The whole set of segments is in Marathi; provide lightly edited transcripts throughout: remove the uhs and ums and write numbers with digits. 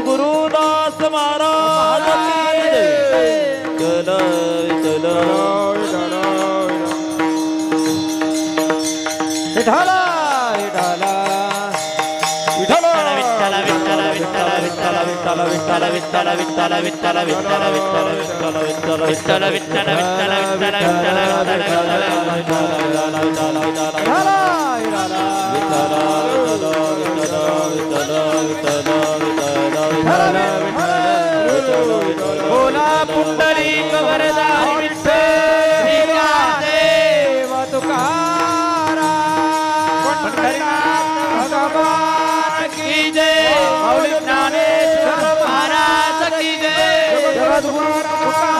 सद्गुरुदास महाराज की जय। विठ्ठला विठ्ठला विठ्ठला विठ्ठला विठ्ठला विठ्ठला विठ्ठला विठ्ठला विठ्ठला विठ्ठला विठ्ठला विठ्ठला विठ्ठला विठ्ठला बोला पुंडलिक वरदारी विठ्ठल देव तुकाराम पंढरीनाथ भगवान की जय। माऊली ज्ञानेश्वर महाराज की जय। जगद्गुरु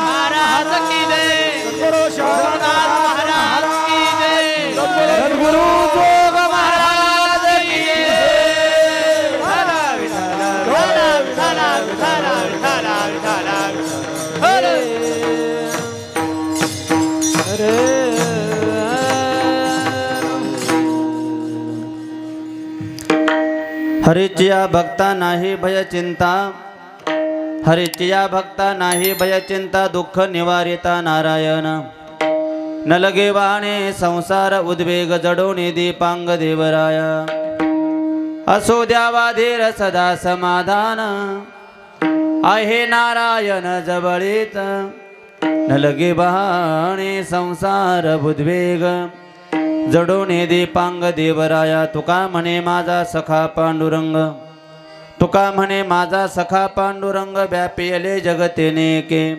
महाराज की जय। सद्गुरु शंकरनाथ महाराज की जय। सद्गुरु जोग महाराज की जय। विठ्ठला विठ्ठला विठ्ठला विठ्ठला विठ्ठला विठ्ठला हरे हरिचिया भक्ता नाही भय चिंता, हरिचिया भक्ता नाही भय चिंता, दुःख निवारिता नारायण। न लगे वाणे संसार उद्वेग, जडोनी दीपांग देवराय। असो द्यावा धीर सदा समाधान, आहे नारायण जवळीत। न लगे वाणे संसार उद्वेग, जडोने दीपांग देवराया। तुका म्हणे माझा सखा पांडुरंग, तुका म्हणे माझा सखा पांडुरंग। व्यापिले जगते नेके,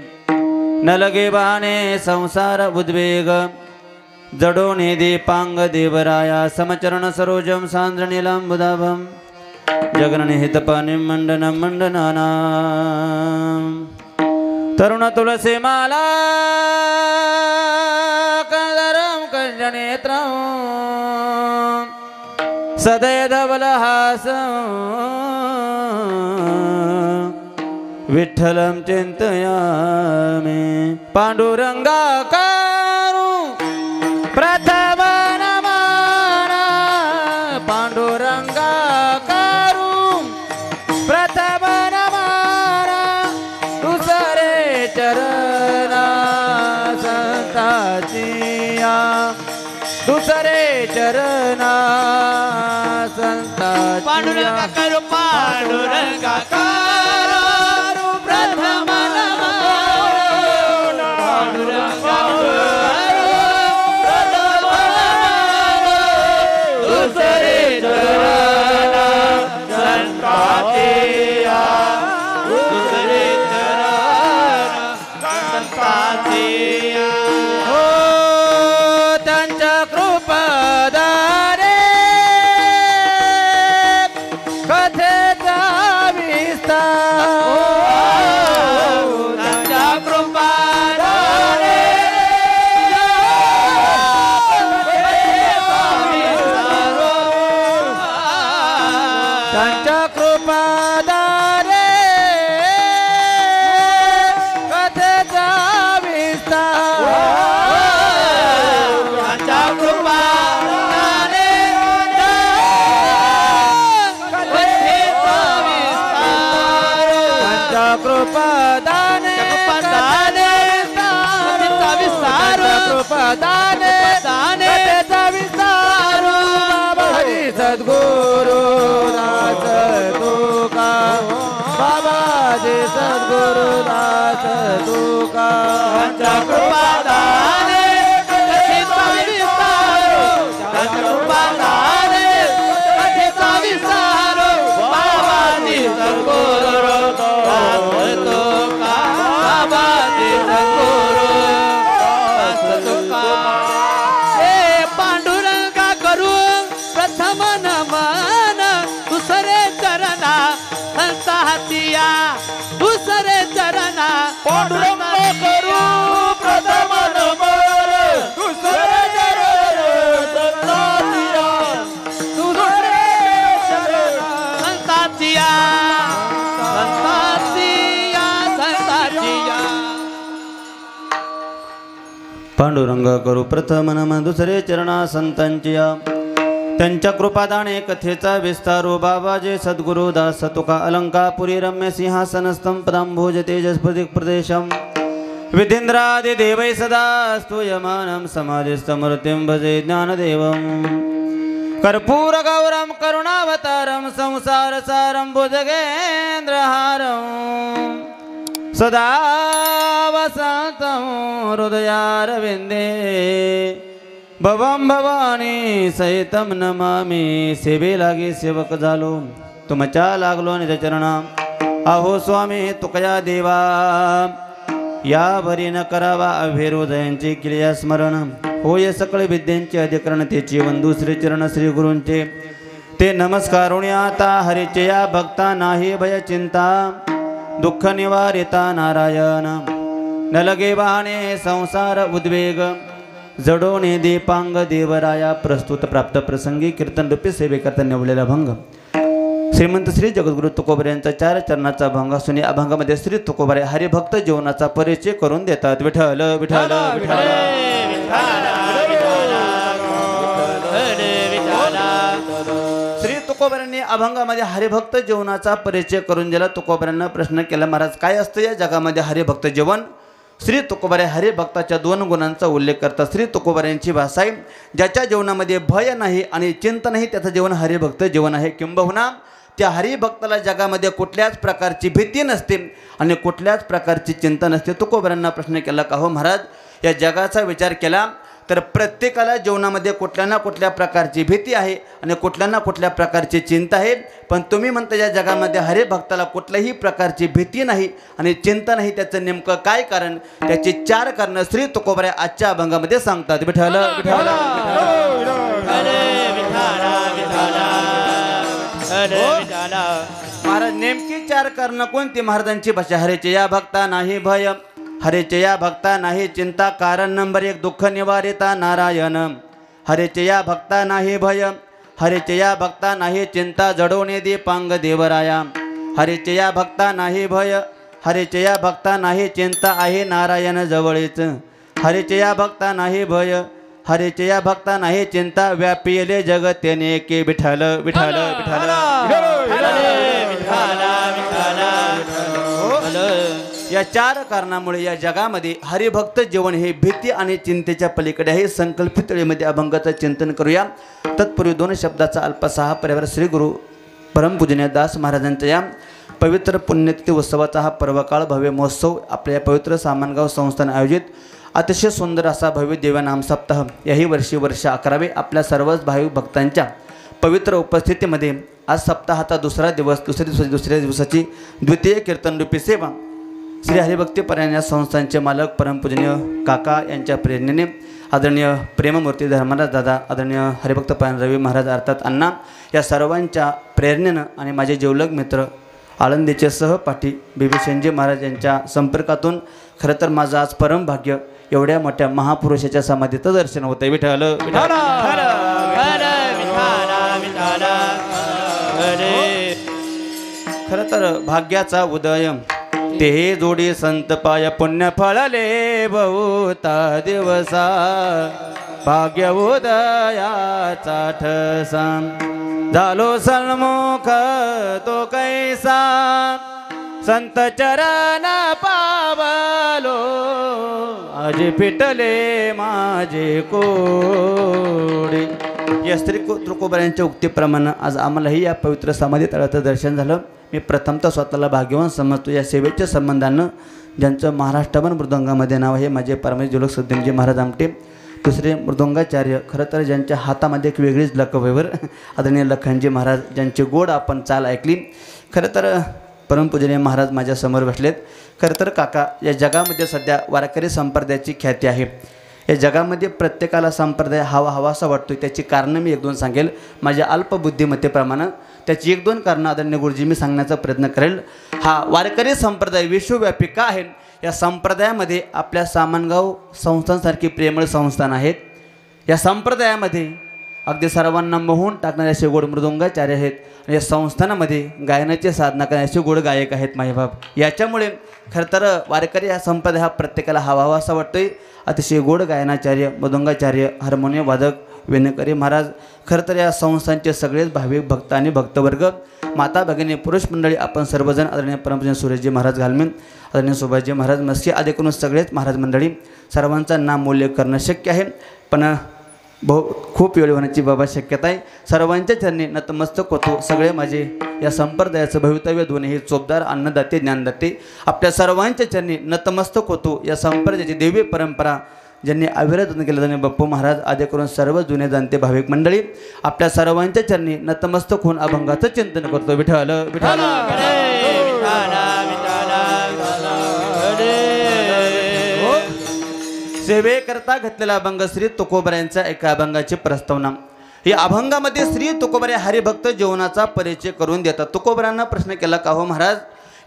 न लगे वाणे संसार उद्वेग, जडोने दीपांग देवराया। समचरण सरोजम सांद्र नीलांबुदाभम, जगननिहितपाणिं मंडनं मंडनानां। तरुण तुलसी माला कंदरं कंजनेत्रं, सदय धवलहासं विठ्ठलं चिन्तयामि। पांडुरंगाकारु प्रथम नमन, पांडुरंगाकारु प्रथम नमन। दुसरे चरणा संताचिया, दुसरे चरणा संताचिया। पांडुरंगाकारु पांडुरंगाकारु प्रथम नमन, पांडुरंगाकारु प्रथम नमन। दुसरे चरणा संताचिया, दुसरे चरणा संताचिया। हो त्यांच्या कृपादारे कथेचा विस्तार, त्यांच्या कृपाद्वारे त्यांच्या कृपादारे कथेचा विस्तार। त्यांच्या कृपाद्वारे कथेचा विस्तार, त्यांच्या कृपादाने कृपादाने कथेचा विस्तार, कृपादाने कथेचा विस्तार। बाबा हरी सद्गुरु दास तुका, बाबा जी सद्गुरु दास तुका। त्यांच्या कृपादाने कथेचा विस्तार, त्यांच्या कृपादाने कथेचा विस्तार। बाबाजी सद्गुरु दास तुका, बाबाजी सद्गुरु दास तुका। हे पांडुरंगा करू प्रथम नमन, दुसरे चरणा संता हातिया, दुसरे चरणा पांडुरंगा करू प्रथम नमन, दुसरे चरणा संता हातिया, दुसरे चरणा संता हातिया, संता हातिया, संता हातिया। पांडुरंग करू प्रथम नम, दुसरे चरणा संतांचिया। त्यांच्या कृपादाने कथेचा विस्तारो बाबाजे सद्गुरु दास तुका अलंकापुरी रम्य सिंहासनस्थं पदांभोज तेजस्पतिक प्रदेशम विधींद्रादि देवै सदा स्तूयमानं समाधिस्तमूर्तिं भजे ज्ञानदेवम् कर्पूर गौरम करुणावतारम संसार सारम भुजगेंद्रहारम सदा वसंतं हृदयारविंदे भवं भवानी सहितं नमामि सेवे लागे सेवक झालो तुमच्या लागलो निज चरणा अहो स्वामी तुकया देवा या भरी न करावा अभेरोदयांचे किलिया स्मरण होय सकळ विद्यांचे अधिकरण तेची वंदू श्री चरण श्री गुरूंचे ते नमस्कारुणी आता हरीचे या भक्ता नाही भय चिंता दुःख निवारिता नारायण न लगे वाहने संसार उद्वेग जडोने दीपांग देवराया प्रस्तुत प्राप्त प्रसंगी कीर्तन रूपी सेवेकरता निवडलेला भंग श्रीमंत श्री जगद्गुरु तुकोबार यांचा 4 चरणाचा भंग असून या अभंगामध्ये श्री तुकोबार हरिभक्त जीवनाचा परिचय करून देतात. विठ्ठल विठ्ठल श्री तुकोबारांनी अभंगामध्ये हरिभक्त जीवनाचा परिचय करून दिला. तुकोबारांना प्रश्न केला, महाराज काय असतं या जगामध्ये हरिभक्त जीवन? श्री तुकोबारे हरिभक्ताच्या 2 गुणांचा उल्लेख करतात. श्री तुकोबारांची भाषा आहे, ज्याच्या जीवनामध्ये भय नाही आणि चिंता नाही त्याचं जीवन हरिभक्त जीवन आहे. किंबहुना त्या हरिभक्ताला जगामध्ये कुठल्याच प्रकारची भीती नसते आणि कुठल्याच प्रकारची चिंता नसते. तुकोबारांना प्रश्न केला का हो महाराज या जगाचा विचार केला तर प्रत्येकाला जीवनामध्ये कुठल्या ना कुठल्या प्रकारची भीती आहे आणि कुठल्या ना कुठल्या प्रकारची चिंता आहे, पण तुम्ही म्हणता या जगामध्ये हरिभक्ताला कुठल्याही प्रकारची भीती नाही आणि चिंता नाही. त्याचं नेमकं काय कारण? त्याची 4 कारणं श्री तुकोबार आजच्या अभंगामध्ये सांगतात. विठ्ठल विठ्ठल महाराज नेमकी 4 कारणं कोणती? महाराजांची भाषा हरेचे या भक्ता नाही भय, हरेचे या भक्ता नाही चिंता, कारण नंबर 1 दुःख निवारिता नारायण. हरेचे या भक्ता नाही भय, हरेचे या भक्ता नाही चिंता, जडोने दीपांग देवराया. हरेचे या भक्ता नाही भय, हरेचे या भक्ता नाही चिंता, आहे नारायण जवळीच. हरेचे या भक्ता नाही भय, हरेचे या भक्ता नाही चिंता, व्यापिले जगत त्याने के. विठ्ठल विठ्ठल विठ्ठल या 4 कारणामुळे या जगामध्ये हरिभक्त जीवन हे भीती आणि चिंतेच्या पलीकडे आहे. संकल्पित वेळेमध्ये अभंगाचं चिंतन करूया. तत्पूर्वी 2 शब्दाचा अल्पसा परिवार श्री गुरु परमपूजनीय दास महाराजांच्या या पवित्र पुण्यतिथी उत्सवाचा हा पर्वकाळ भव्य महोत्सव आपल्या पवित्र सामानगाव संस्थान आयोजित अतिशय सुंदर असा भव्य दिव्य नाम सप्ताह याही वर्ष 11वे आपल्या सर्वच भाविक भक्तांच्या पवित्र उपस्थितीमध्ये आज सप्ताहाचा दुसऱ्या दिवसाची द्वितीय कीर्तन रूपी सेवा श्री हरिभक्ती परायण संस्थांचे मालक परमपूजनीय काका यांच्या प्रेरणेने आदरणीय प्रेममूर्ती धर्मराज दादा, आदरणीय हरिभक्त परायण रवी महाराज अर्थात अण्णा या सर्वांच्या प्रेरणेनं आणि माझे जिवलग मित्र आळंदीचे सहपाठी बिभीषणजी महाराज यांच्या संपर्कातून खरं तर माझं आज परम भाग्य एवढ्या मोठ्या महापुरुषाच्या समाधीचं दर्शन होतं. विठ्ठल विठ्ठल खरं तर भाग्याचा उदय ते जोडी संत पाय पुण्य फळले बहुता दिवसा, भाग्य उदयाचा ठसा झालो सन्मुख तो कैसा, संत चरण पावलो आज फिटले माझे कोडे. या श्री तुकोबार यांच्या उक्तीप्रमाणे आज आम्हालाही या पवित्र समाधी तळाचं दर्शन झालं. मी प्रथमतः स्वतःला भाग्यवान समजतो या सेवेच्या संबंधानं ज्यांचं महाराष्ट्रभर मृदंगामध्ये नाव आहे माझे परमेश जोलक सद्देमजी महाराज आमटे. दुसरे मृदंगाचार्य खरं तर ज्यांच्या हातामध्ये एक वेगळीच लकवेवर आदरणीय लखनजी महाराज ज्यांची गोड आपण चाल ऐकली. खरं तर परमपूजनीय महाराज माझ्यासमोर बसलेत. खरं तर काका या जगामध्ये सध्या वारकरी संप्रदायाची ख्याती आहे. या जगामध्ये प्रत्येकाला संप्रदाय हवासा वाटतो. त्याची कारणं मी 1-2 सांगेल माझ्या अल्पबुद्धिमत्तेप्रमाणे. त्याची 1-2 कारणं आदरणीय गुरुजी मी सांगण्याचा प्रयत्न करेल. हा वारकरी संप्रदाय विश्वव्यापी का आहे? या संप्रदायामध्ये आपल्या सामानगाव संस्थांसारखी प्रेमळ संस्थान आहेत. या संप्रदायामध्ये अगदी सर्वांना मोहून टाकणारे असे गोड मृदंगाचार्य आहेत आणि या संस्थानामध्ये गायनाचे साधना करणारे असे गोड गायक आहेत मायबाप. याच्यामुळे खरं तर वारकरी हा संप्रदाय हा प्रत्येकाला हवासा वाटतोय. अतिशय गोड गायनाचार्य, मृदंगाचार्य, हार्मोनियम वादक, विनकरी महाराज. खरं तर या संस्थांचे सगळेच भाविक भक्त आणि भक्तवर्ग, माता भगिनी, पुरुष मंडळी, आपण सर्वजण आदरणीय परमपूज्य सुरेशजी महाराज घालमेन, आदरणीय सुभाषजी महाराज मस्के आदी करून सगळेच महाराज मंडळी सर्वांचं नाम उल्लेख करणं शक्य आहे, पण खूप वेळ होण्याची बाबा शक्यता आहे. सर्वांच्या चरणी नतमस्तक होतो. सगळे माझे या संप्रदायाचं भवितव्य दोन्ही चोपदार, अन्नदाते, ज्ञानदाते आपल्या सर्वांच्या चरणी नतमस्तक होतो. या संप्रदायाची दिव्य परंपरा ज्यांनी अविरत केलं जाणे बाप्पू महाराज आदी करून सर्व जुने जाणते भाविक मंडळी आपल्या सर्वांच्या चरणी नतमस्तक होऊन अभंगाचं चिंतन करतो. विठ्ठल विठ्ठल सेवेकरता घेतलेला अभंग श्री तुकोबऱ्यांच्या एका अभंगाची प्रस्तावना. या अभंगामध्ये श्री तुकोबरे हरिभक्त जीवनाचा परिचय करून देतात. तुकोबऱ्यांना प्रश्न केला का हो महाराज,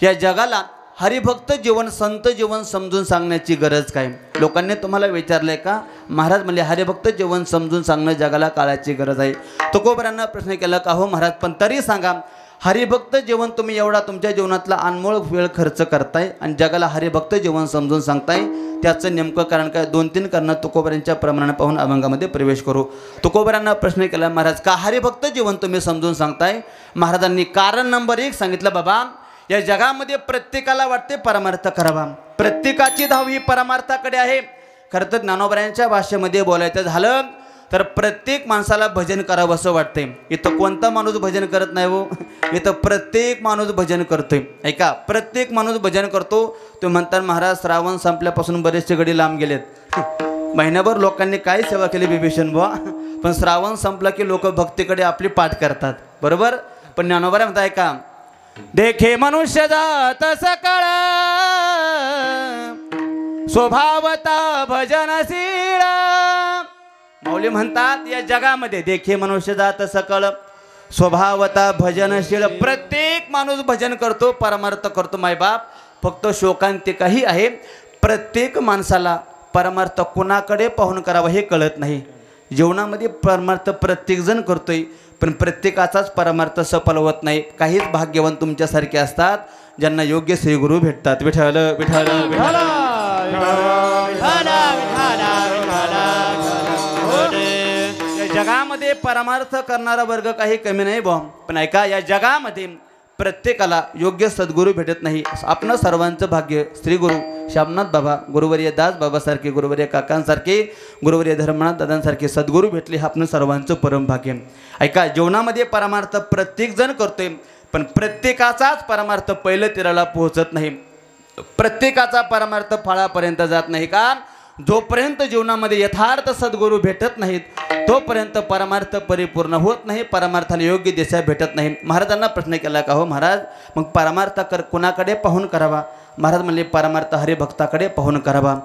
या जगाला हरिभक्त जीवन, संत जीवन समजून सांगण्याची गरज काय? लोकांनी तुम्हाला विचारलंय का? महाराज म्हणले हरिभक्त जीवन समजून सांगणं जगाला काळाची गरज आहे. तुकोबऱ्यांना प्रश्न केला का हो महाराज, पण तरी सांगा हरिभक्त जीवन तुम्ही एवढा तुमच्या जीवनातला अनमोल वेळ खर्च करताय आणि जगाला हरिभक्त जीवन समजून सांगताय, त्याचं नेमकं कारण काय? 2-3 कारणं तुकोबऱ्यांच्या प्रमाणाने पाहून अभंगामध्ये प्रवेश करू. तुकोबऱ्यांना प्रश्न केला, महाराज का हरिभक्त जीवन तुम्ही समजून सांगताय? महाराजांनी कारण नंबर 1 सांगितलं, बाबा या जगामध्ये प्रत्येकाला वाटते परमार्थ करावा, प्रत्येकाची धाव ही परमार्थाकडे आहे. खरं तर ज्ञानोबऱ्यांच्या भाषेमध्ये बोलायचं झालं तर प्रत्येक माणसाला भजन करावं असं वाटतंय. इथं कोणता माणूस भजन करत नाही हो, इथं प्रत्येक माणूस भजन करतोय. ऐका, प्रत्येक माणूस भजन करतो. तो म्हणतात महाराज श्रावण संपल्यापासून बरेचसे गडी लांब गेलेत. महिनाभर लोकांनी काय सेवा केली बिभीषण बुवा, पण श्रावण संपला की लोक भक्तीकडे आपली पाठ करतात, बरोबर. पण ज्ञानोबा म्हणता ऐका, देखे मनुष्य जात सकळ स्वभावता भजनशीळ. माऊली म्हणतात या जगामध्ये देखे मनुष्य जात सकळ स्वभावता भजनशील. प्रत्येक माणूस भजन करतो, परमार्थ करतो. मायबाप फक्त शोकांतिकाही आहे. प्रत्येक माणसाला परमार्थ कोणाकडे पाहून करावं हे कळत नाही. जीवनामध्ये परमार्थ प्रत्येकजण करतोय, पण प्रत्येकाचाच परमार्थ सफल होत नाही. काहीच भाग्यवान तुमच्यासारखे असतात ज्यांना योग्य श्रीगुरु भेटतात. विठ्ठल विठ्ठल विठ्ठल. जगामध्ये परमार्थ करणारा वर्ग काही कमी नाही बॉ, पण ऐका या जगामध्ये प्रत्येकाला योग्य सद्गुरू भेटत नाही. आपलं सर्वांचं भाग्य श्री गुरु श्यामनाथ बाबा, गुरुवर्य दास बाबासारखे, गुरुवर्य काकांसारखे, गुरुवर्य धर्मनाथ दादांसारखे सद्गुरू भेटले, आपण सर्वांचं परम भाग्य. ऐका, जीवनामध्ये परमार्थ प्रत्येकजण करतोय, पण प्रत्येकाचाच परमार्थ पहिलं तीराला पोहोचत नाही. प्रत्येकाचा परमार्थ फळापर्यंत जात नाही. का? जोपर्यंत जीवनामध्ये यथार्थ सद्गुरू भेटत नाहीत तोपर्यंत परमार्थ परिपूर्ण होत नाही, परमार्थाला योग्य दिशा भेटत नाही. महाराजांना प्रश्न केला का हो महाराज, मग परमार्थ कुणाकडे पाहून करावा? महाराज म्हणले परमार्थ हरिभक्ताकडे पाहून करावा,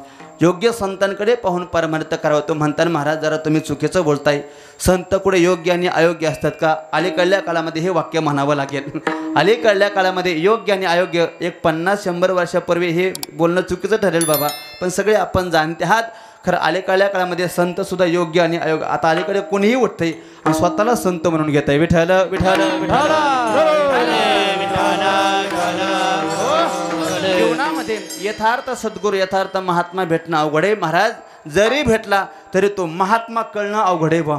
योग्य संतांकडे पाहून परमार्थ करावा. तो म्हणताना महाराज जरा तुम्ही चुकीचं बोलताय. संत कुठे योग्य आणि अयोग्य असतात का? अलीकडल्या काळामध्ये हे वाक्य म्हणावं लागेल. अलीकडल्या काळामध्ये योग्य आणि अयोग्य एक 50-100 वर्षापूर्वी हे बोलणं चुकीचं ठरेल बाबा, पण सगळे आपण जाणते आहात. खरं अलीकडल्या काळामध्ये संत सुद्धा योग्य आणि अयोग्य. आता अलीकडे कोणीही उठतंय आणि स्वतःला संत म्हणून घेत आहे. विठ्ठल विठ्ठल विठ्ठल. जीवनामध्ये यथार्थ सद्गुरू, यथार्थ महात्मा भेटणं अवघड आहे महाराज. जरी भेटला तरी तो महात्मा कळणं अवघड आहे बा.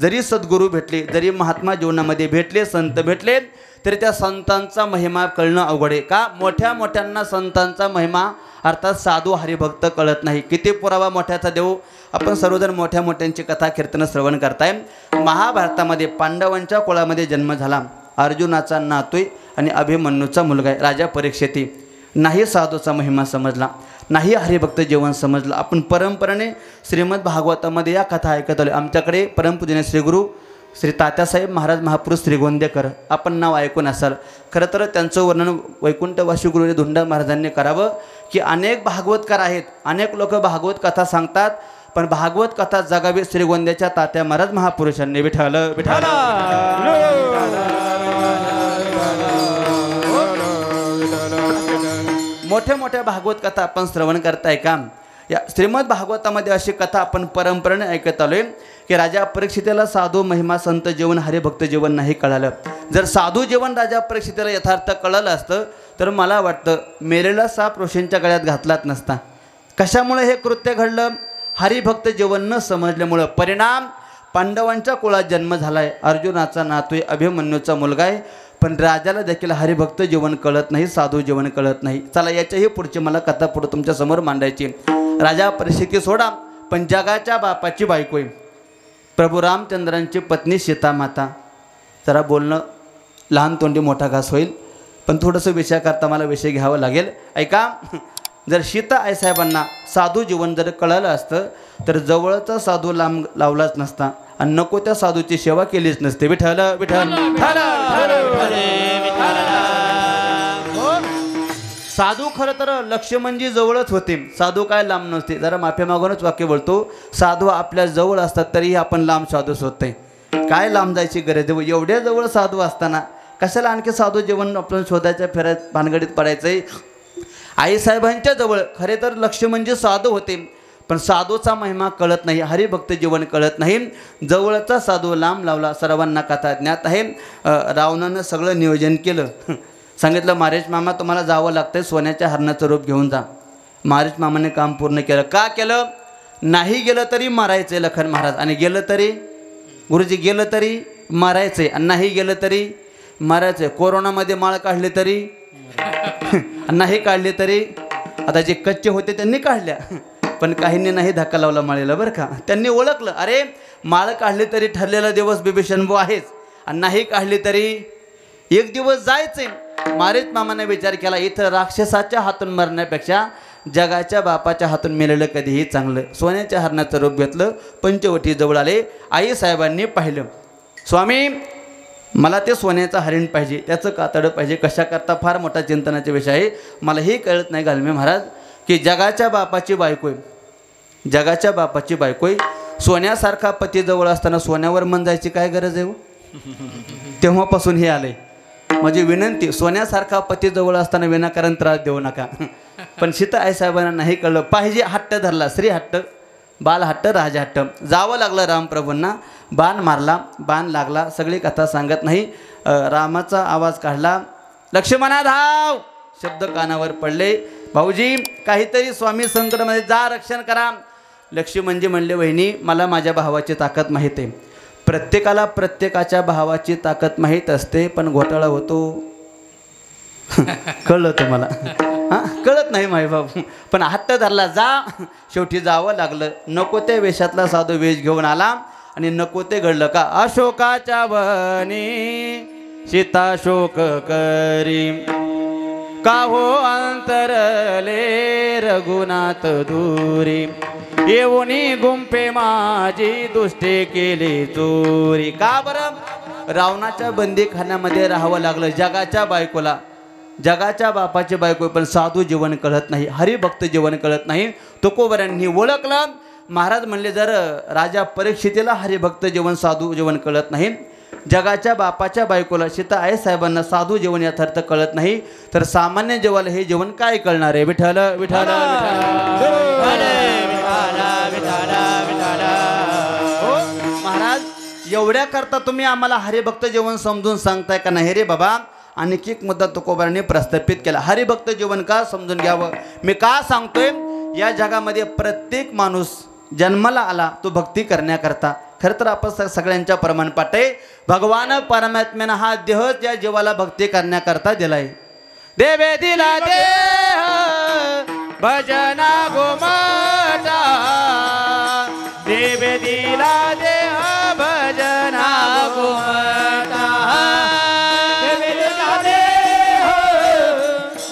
जरी सद्गुरू भेटले, जरी महात्मा जीवनामध्ये भेटले, संत भेटले, तरी त्या संतांचा महिमा कळणं अवघड आहे. का? मोठ्या मोठ्यांना संतांचा महिमा अर्थात साधू हरिभक्त कळत नाही. किती पुरावा मोठ्याचा देऊ. आपण सर्वजण मोठ्या मोठ्यांची कथा कीर्तन श्रवण करताय. महाभारतामध्ये पांडवांच्या कुळामध्ये जन्म झाला. अर्जुनाचा नातूय आणि अभिमन्यूचा मुलगा आहे. राजा परीक्षिती नाही साधूचा महिमा समजला, नाही हरिभक्त जीवन समजलं. आपण परंपरेने श्रीमद भागवतामध्ये या कथा ऐकत आलो. आमच्याकडे परमपूजनीय श्रीगुरू श्री तात्यासाहेब महाराज महापुरुष श्रीगोंदेकर, आपण नाव ऐकून असाल. खरं तर त्यांचं वर्णन वैकुंठवासी गुरुदेव धुंडा महाराजांनी करावं की अनेक भागवतकार आहेत, अनेक लोक भागवत कथा सांगतात, पण भागवत कथा जगावी श्रीगोंद्याच्या तात्या महाराज महापुरुषांनी. विठ्ठल विठ्ठल. मोठ्या मोठ्या भागवत कथा आपण श्रवण करताय का? या श्रीमद भागवतामध्ये अशी कथा आपण परंपरेने ऐकत आलोय की राजा परीक्षितेला साधू महिमा संत जीवन हरिभक्त जीवन नाही कळालं. जर साधू जीवन राजा परीक्षितेला यथार्थ कळलं असतं तर मला वाटतं मेलेला साप ऋषींच्या गळ्यात घातलाच नसता. कशामुळे हे कृत्य घडलं? हरिभक्त जीवन न समजल्यामुळं. परिणाम पांडवांच्या कुळात जन्म झालाय, अर्जुनाचा नातू आहे, अभिमन्यूचा मुलगा आहे, पण राजाला देखील हरिभक्त जीवन कळत नाही, साधू जीवन कळत नाही. चला याच्याही पुढची मला कथा पुढे तुमच्या समोर मांडायची. राजा परीक्षिती सोडा, पण जगाच्या बापाची बायको आहे, प्रभू रामचंद्रांची पत्नी सीता माता. जरा बोलणं लहान तोंडी मोठा घास होईल, पण थोडंसं विषय करता मला विषय घ्यावा लागेल. ऐका, जर सीता आईसाहेबांना साधू जीवन जर कळलं असतं तर जवळचा साधू लांब लावलाच नसता आणि नको त्या साधूची सेवा केलीच नसते. विठ्ठल विठ्ठल साधू खरं तर लक्ष्मणजी जवळच होते, साधू काय लांब नसते. जरा माफी मागूनच वाक्य बोलतो, साधू आपल्या जवळ असतात तरीही आपण लांब साधूच होते. काय लांब जायची गरज आहे? एवढ्या जवळ साधू असताना कशाला आणखी साधू जीवन आपण शोधायच्या फेऱ्यात भानगडीत पडायचंय? आईसाहेबांच्या जवळ खरे तर लक्ष्मणजी साधू होते, पण साधूचा महिमा कळत नाही, हरिभक्त जीवन कळत नाही. जवळचा साधू लांब लावला, सर्वांना कथा ज्ञात आहे. रावणानं सगळं नियोजन केलं, सांगितलं मारेश मामा तुम्हाला जावं लागतंय, सोन्याच्या हरणाचं रूप घेऊन जा. मारेश मामाने काम पूर्ण केलं. का केलं? नाही गेलं तरी मारायचंय लखन महाराज, आणि गेलं तरी गुरुजी गेलं तरी मारायचंय, आणि नाही गेलं तरी मारायचंय. कोरोनामध्ये माळ काढले तरी नाही काढले तरी, आता जे कच्चे होते त्यांनी काढल्या, पण काहींनी नाही धक्का लावला माळेला बरं का. त्यांनी ओळखलं, अरे माळ काढली तरी ठरलेला दिवस बिभीषणबू आहेच, आणि नाही काढली तरी एक दिवस जायचे. मारेच मामाने विचार केला, इथं राक्षसाच्या हातून मरण्यापेक्षा जगाच्या बापाच्या हातून मेलेलं कधीही चांगलं. सोन्याच्या हरणाचं रूप घेतलं, पंचवटी जवळ आले. आईसाहेबांनी पाहिलं, स्वामी मला ते सोन्याचं हरिण पाहिजे, त्याचं कातडं पाहिजे. कशाकरता? फार मोठा चिंतनाचा विषय आहे, मला हे कळत नाही गालमे महाराज, की जगाच्या बापाची बायको आहे, जगाच्या बापाची बायको आहे, सोन्यासारखा पती जवळ असताना सोन्यावर मन जायची काय गरज आहे? तेव्हापासून हे आलंय. माझी विनंती, सोन्यासारखा पती जवळ असताना विनाकारण त्रास देऊ नका. पण सीता आईसाहेबांना नाही कळलं, पाहिजे हट्ट धरला, श्री हट्ट, बाल हट्ट, राज हट्ट. जावं लागलं रामप्रभूंना, बाण मारला, बाण लागला. सगळी कथा सांगत नाही. रामाचा आवाज काढला, लक्ष्मणा धाव, शब्द कानावर पडले. भाऊजी काहीतरी स्वामी संकटमध्ये जा, रक्षण करा. लक्ष्मणजी म्हणले, वहिनी मला माझ्या भावाची ताकद माहीत आहे. प्रत्येकाला प्रत्येकाच्या भावाची ताकद माहीत असते, पण घोटाळा होतो. कळलं तुम्हाला? हां, कळत नाही माई बाबू, पण हट्ट धरला, जा. शेवटी जावं लागलं. नको त्या वेशातला साधू वेश घेऊन आला, आणि नको ते घडलं. का? अशोकाच्या वनी सीता शोक करी, का हो अंतरले रघुनाथ दूरी, येऊनी गुंपे माझी दुष्टे केली चोरी. का बरं? रावणाच्या बंदीखान्यामध्ये राहावं लागलं जगाच्या बायकोला, जगाच्या बापाची बायको, पण साधू जीवन कळत नाही, हरिभक्त जीवन कळत नाही. तुकोबरांनी ओळखलं. महाराज म्हणले, जर राजा परीक्षितीला हरिभक्त जीवन साधू जीवन कळत नाही, जगाच्या बापाच्या बायकोला सीता आईसाहेबांना साधू जीवन यथार्थ कळत नाही, तर सामान्य जीवाला हे जीवन काय कळणार आहे? विठ्ठल विठ्ठल महाराज, एवढ्या करता तुम्ही आम्हाला हरिभक्त जीवन समजून सांगताय का नाही रे बाबा? आणखी एक मुद्दा तुकोबारांनी प्रस्थापित केला. हरिभक्त जीवन का समजून घ्यावं? मी का सांगतोय? या जगामध्ये प्रत्येक माणूस जन्माला आला तो भक्ती करण्याकरता. खरं तर आपण सगळ्यांच्या प्रमाणपाठ आहे, भगवान परमात्म्यानं हा देहच या जीवाला भक्ती करण्याकरता दिलाय. देवे दिला देह भजना गोमाता, देवे दिला देह भजना गोमाता, देवे दिला देह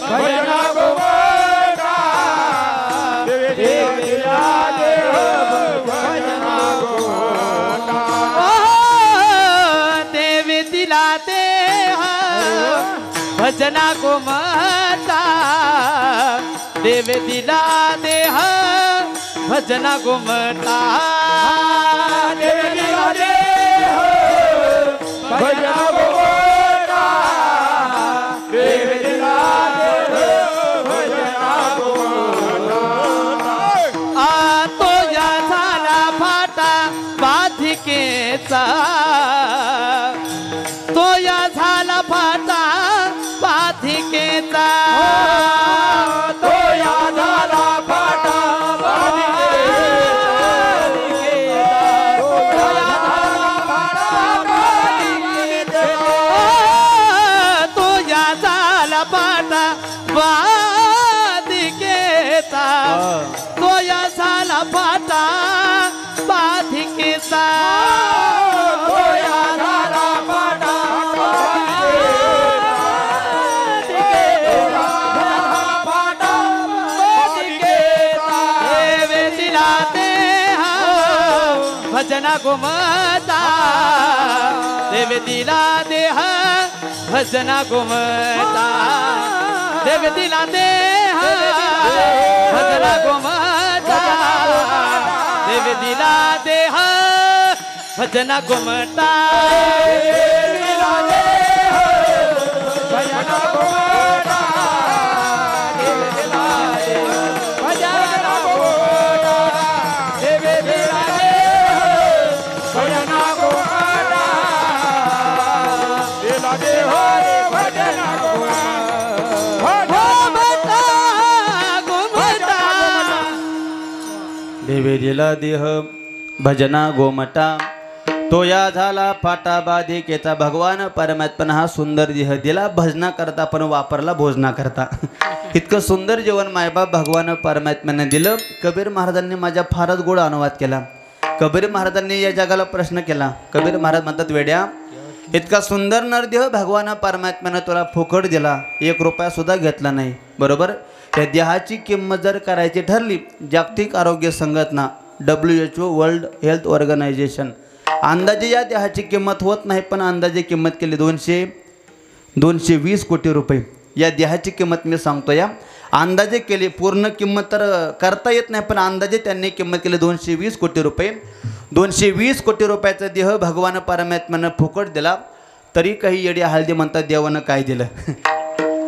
भजना गोमाता, देवे दिला देह भजना गोमाता. देवी दिला देह भजना गोमाता, देवी दिला देह भजना गोमाता, देवी दिला देह भजना गोमाता, देवी दिला देह भजना गोमाता. आ तो या झाला फाटा बाधिकेचा, तो या झाला फाटा बाधिकेचा, तो या झाला फाटा बाधिकेचा, तो या झाला झाला पाटा बाधिकेचा तोया झाला पाटा बाधिकेचा तोया झाला पाटा भजना गोमता देव दिला देह भजना गोमता देव दिला देह भजना गोमता देव दिला देह भजना गोमता देवे दिला देह भजना गोमटा तो या झाला फाटा बाधिकेचा भगवान परमात्मा हा सुंदर देह दिला भजना करता पण वापरला भोजना करता इतकं सुंदर जीवन मायबाप भगवान परमात्म्याने दिलं. कबीर महाराजांनी माझ्या फारच गोड अनुवाद केला. कबीर महाराजांनी या जगाला प्रश्न केला. कबीर महाराज म्हणतात वेड्या इतका सुंदर नरदेह भगवान परमात्म्याने तुला फुकट दिला 1 रुपया सुद्धा घेतला नाही बरोबर. त्या देहाची किंमत जर करायची ठरली जागतिक आरोग्य संघटना WHO वर्ल्ड हेल्थ ऑर्गनायझेशन अंदाजे या देहाची किंमत होत नाही पण अंदाजे किंमत केली 220 कोटी रुपये. या देहाची किंमत मी सांगतो या अंदाजे केली पूर्ण किंमत तर करता येत नाही पण अंदाजे त्यांनी किंमत केली 220 कोटी रुपये. 220 कोटी रुपयाचा देह भगवान परमात्म्यानं फुकट दिला तरी काही येडी हळदी म्हणतात देवानं काय दिलं.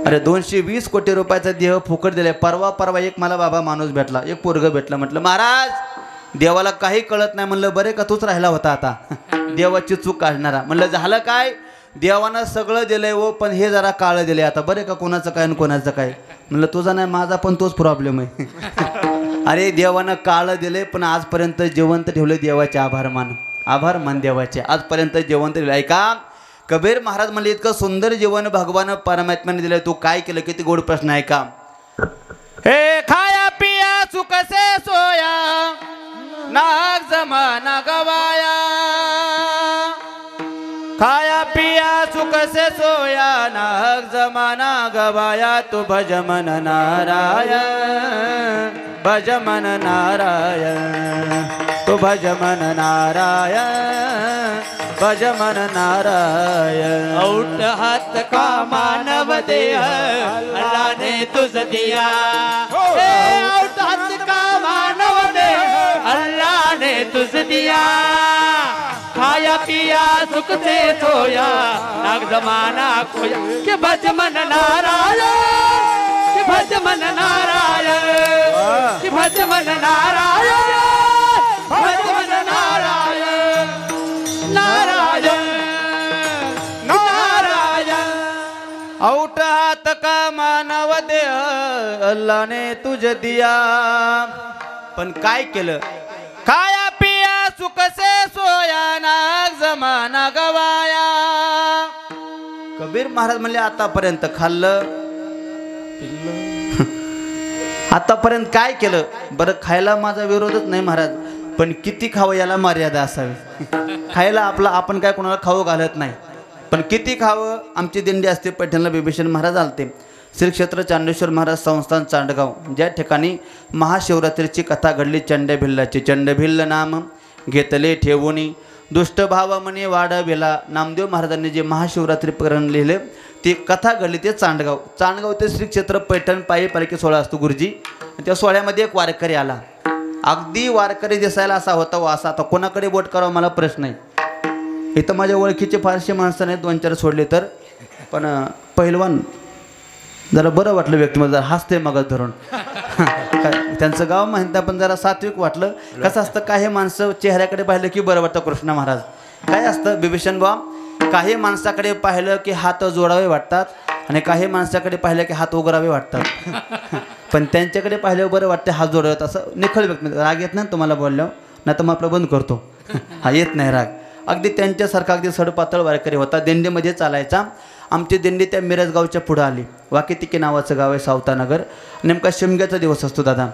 अरे 220 कोटी रुपयाचा देह फुकट दिलाय. परवा एक मला बाबा माणूस भेटला एक पोरग भेटला. म्हटलं महाराज देवाला काही कळत नाही. म्हणलं बरे का तूच राहिला होता आता देवाची चूक काढणारा. म्हणलं झालं काय देवानं सगळं दिलंय हो पण हे जरा काळं दिलंय आता बरे का कोणाचं काय आणि कोणाचं काय. म्हणलं तुझा नाही माझा पण तोच प्रॉब्लेम आहे. अरे देवानं काळं दिलंय पण आजपर्यंत जिवंत ठेवलं देवाचे आभार मान देवाचे आजपर्यंत जिवंत ठेवलं. ऐका कबीर महाराज म्हणले इतकं सुंदर जीवन भगवान परमात्म्याने दिलं तू काय केलं किती गोड प्रश्न आहे का. हे खाया पिया सुखसे सोया नाग जमाना गवाया खाया पिया सुखसे सोया नाग जमाना गवाया तू भज मन नारायण भज मन नारायण तू भज मन नारायण भज मन नारायण. औट हात का मानव देह अल्लाह ने तुझ दिया औट हात का मानव देह अल्लाह ने तुझ दिया खाया पिया सुख से सोया नाग जमाना खोया कि भज मन नारायण कि भज मन नारायण कि भज मन नारायण भज मन नारायण नारायण नारायण. औट हात का मानव देह अल्लाह ने तुझ दिया पण काय केलं. खाया पिया सुख से सोया नाग जमाना गवाया. कबीर महाराज म्हणले आतापर्यंत खाल्लं आतापर्यंत काय केलं. बरं खायला माझा विरोधच नाही महाराज पण किती खावं याला मर्यादा असावी. खायला आपण काय कोणाला खाऊ घालत नाही पण किती खावं. आमची दिंडी असते पैठणला बिभीषण महाराज आलते. श्री क्षेत्र चांडेश्वर महाराज संस्थान चांडगाव ज्या ठिकाणी महाशिवरात्रीची कथा घडली चंडभिल्लाची. चंडभिल्ल नाम घेतले ठेवूनी दुष्ट भाव म्हणे वाढविला. नामदेव महाराजांनी जे महाशिवरात्री प्रकरण लिहिले ती कथा घडली ते चांडगाव ते श्री क्षेत्र पैठण पायी पालखी सोहळा असतो गुरुजी. त्या सोहळ्यामध्ये एक वारकरी आला. अगदी वारकरी दिसायला असा होता व असा. आता कोणाकडे बोट करावं मला प्रश्न आहे. इथं माझ्या ओळखीचे फारसे माणसं नाहीत 2-4 सोडले तर पण पहिलवान जरा बरं वाटलं व्यक्तिमत्व जरा हसते मग धरून. त्यांचं गाव माहिती पण जरा सात्विक वाटलं. कसं असतं काही माणसं चेहऱ्याकडे पाहिलं की बरं वाटतं. कृष्ण महाराज काय असतं बिभीषण बा काही माणसाकडे पाहिलं की हात जोडावे वाटतात आणि काही माणसाकडे पाहिलं की हात उघडावे वाटतात. पण त्यांच्याकडे पाहिल्यावर बरं वाटतं हात जोडावेत असं निखळ व्यक्तिमत्व. राग येत नाही तुम्हाला बोलल्यावर नाही तर मग आपलं बंद करतो. हा येत नाही राग. अगदी त्यांच्यासारखा अगदी सडपातळ वारकरी होता. दिंडीमध्ये चालायचा आमची दिंडी त्या मिरज गावच्या पुढं आली. वाकीतिके नावाचं गाव आहे, सावतानगर. नेमका शिमग्याचा दिवस असतो दादा.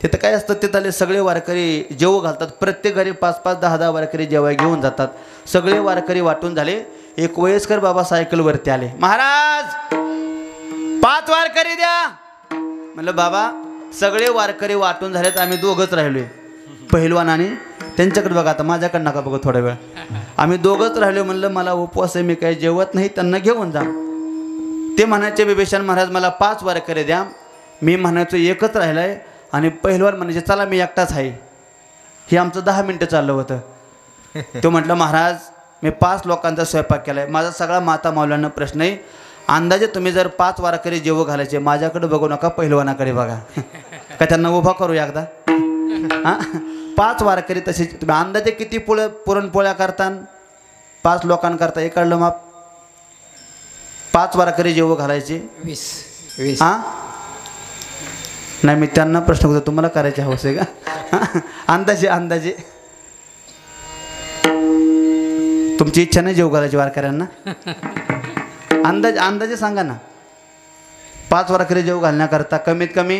तिथं काय असतं, तिथं आले सगळे वारकरी जेवू घालतात. प्रत्येक घरी 5-5, 10-10 वारकरी जेवाय घेऊन जातात. सगळे वारकरी वाटून झाले. एक वयस्कर बाबा सायकलवरती आले. महाराज 5 वारकरी द्या. म्हणलं बाबा सगळे वारकरी वाटून झालेत, आम्ही दोघंच राहिलोय. पहिलवान आणि त्यांच्याकडे बघा, आता माझ्याकडे नका बघू थोडा वेळ. आम्ही दोघंच राहिलो. म्हणलं मला उपवास आहे, मी काही जेवत नाही, त्यांना घेऊन जा. ते म्हणायचे बिभीषण महाराज मला 5 वारकरी द्या. मी म्हणायचो एकच राहिलाय. आणि पहिलवान म्हणायचे चला मी एकटाच आहे. हे आमचं 10 मिनटं चाललं होतं. तो म्हटलं महाराज मी 5 लोकांचा स्वयंपाक केला आहे. माझा सगळा माता मावल्यांना प्रश्न आहे. अंदाजे तुम्ही जर 5 वारकरी जेवू घालायचे, माझ्याकडे बघू नका, पहिलवानाकडे बघा. का त्यांना उभा करू एकदा. हां 5 वारकरी तसे तुम्ही अंदाजे किती पुरणपोळ्या करता? 5 लोकांकरता इकडलं माप 5 वारकरी जेवू घालायचे 20. हां नाही मी त्यांना प्रश्न करतो, तुम्हाला करायची हवस आहे का? अंदाजे अंदाजे तुमची इच्छा नाही जेवू घालायची वारकऱ्यांना? अंदाजे सांगा ना. 5 वारकरी जेवू घालण्याकरता कमीत कमी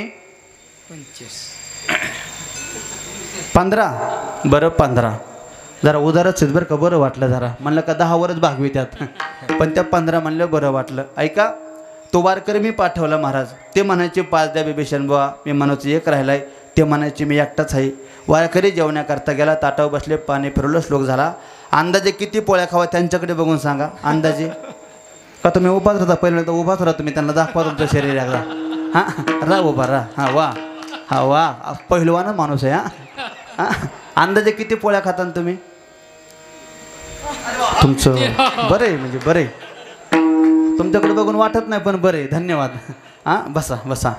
15. बरं 15 जरा उदारच आहेत बरं का, बरं वाटलं. जरा म्हणलं का 10 वरच भागवी त्यात, पण त्या 15 म्हणलं बरं वाटलं. ऐका तो वारकरी मी पाठवला महाराज. ते म्हणायचे 5 द्या बिभीषण बुवा. मी म्हणायचं एक राहिलाय. ते म्हणायचे मी एकटाच आहे. वारकरी जेवण्याकरता गेला, ताटावर बसले, पाणी फिरवलं, श्लोक झाला. अंदाजे किती पोळ्या खावा त्यांच्याकडे बघून सांगा अंदाजे. का तुम्ही उभाच राहता? पहिलं तर उभाच राहा तुम्ही, त्यांना दाखवा तुमचं शरीर एकदा. हां राहा उभा राहा. हां वा हा वा पहिलवानच माणूस आहे. हां अंदाजे किती पोळ्या खाता तुम्ही? तुमचं बरं आहे, म्हणजे बरं आहे. तुमच्याकडे बघून वाटत नाही पण बरं आहे, धन्यवाद. हां बसा बसा.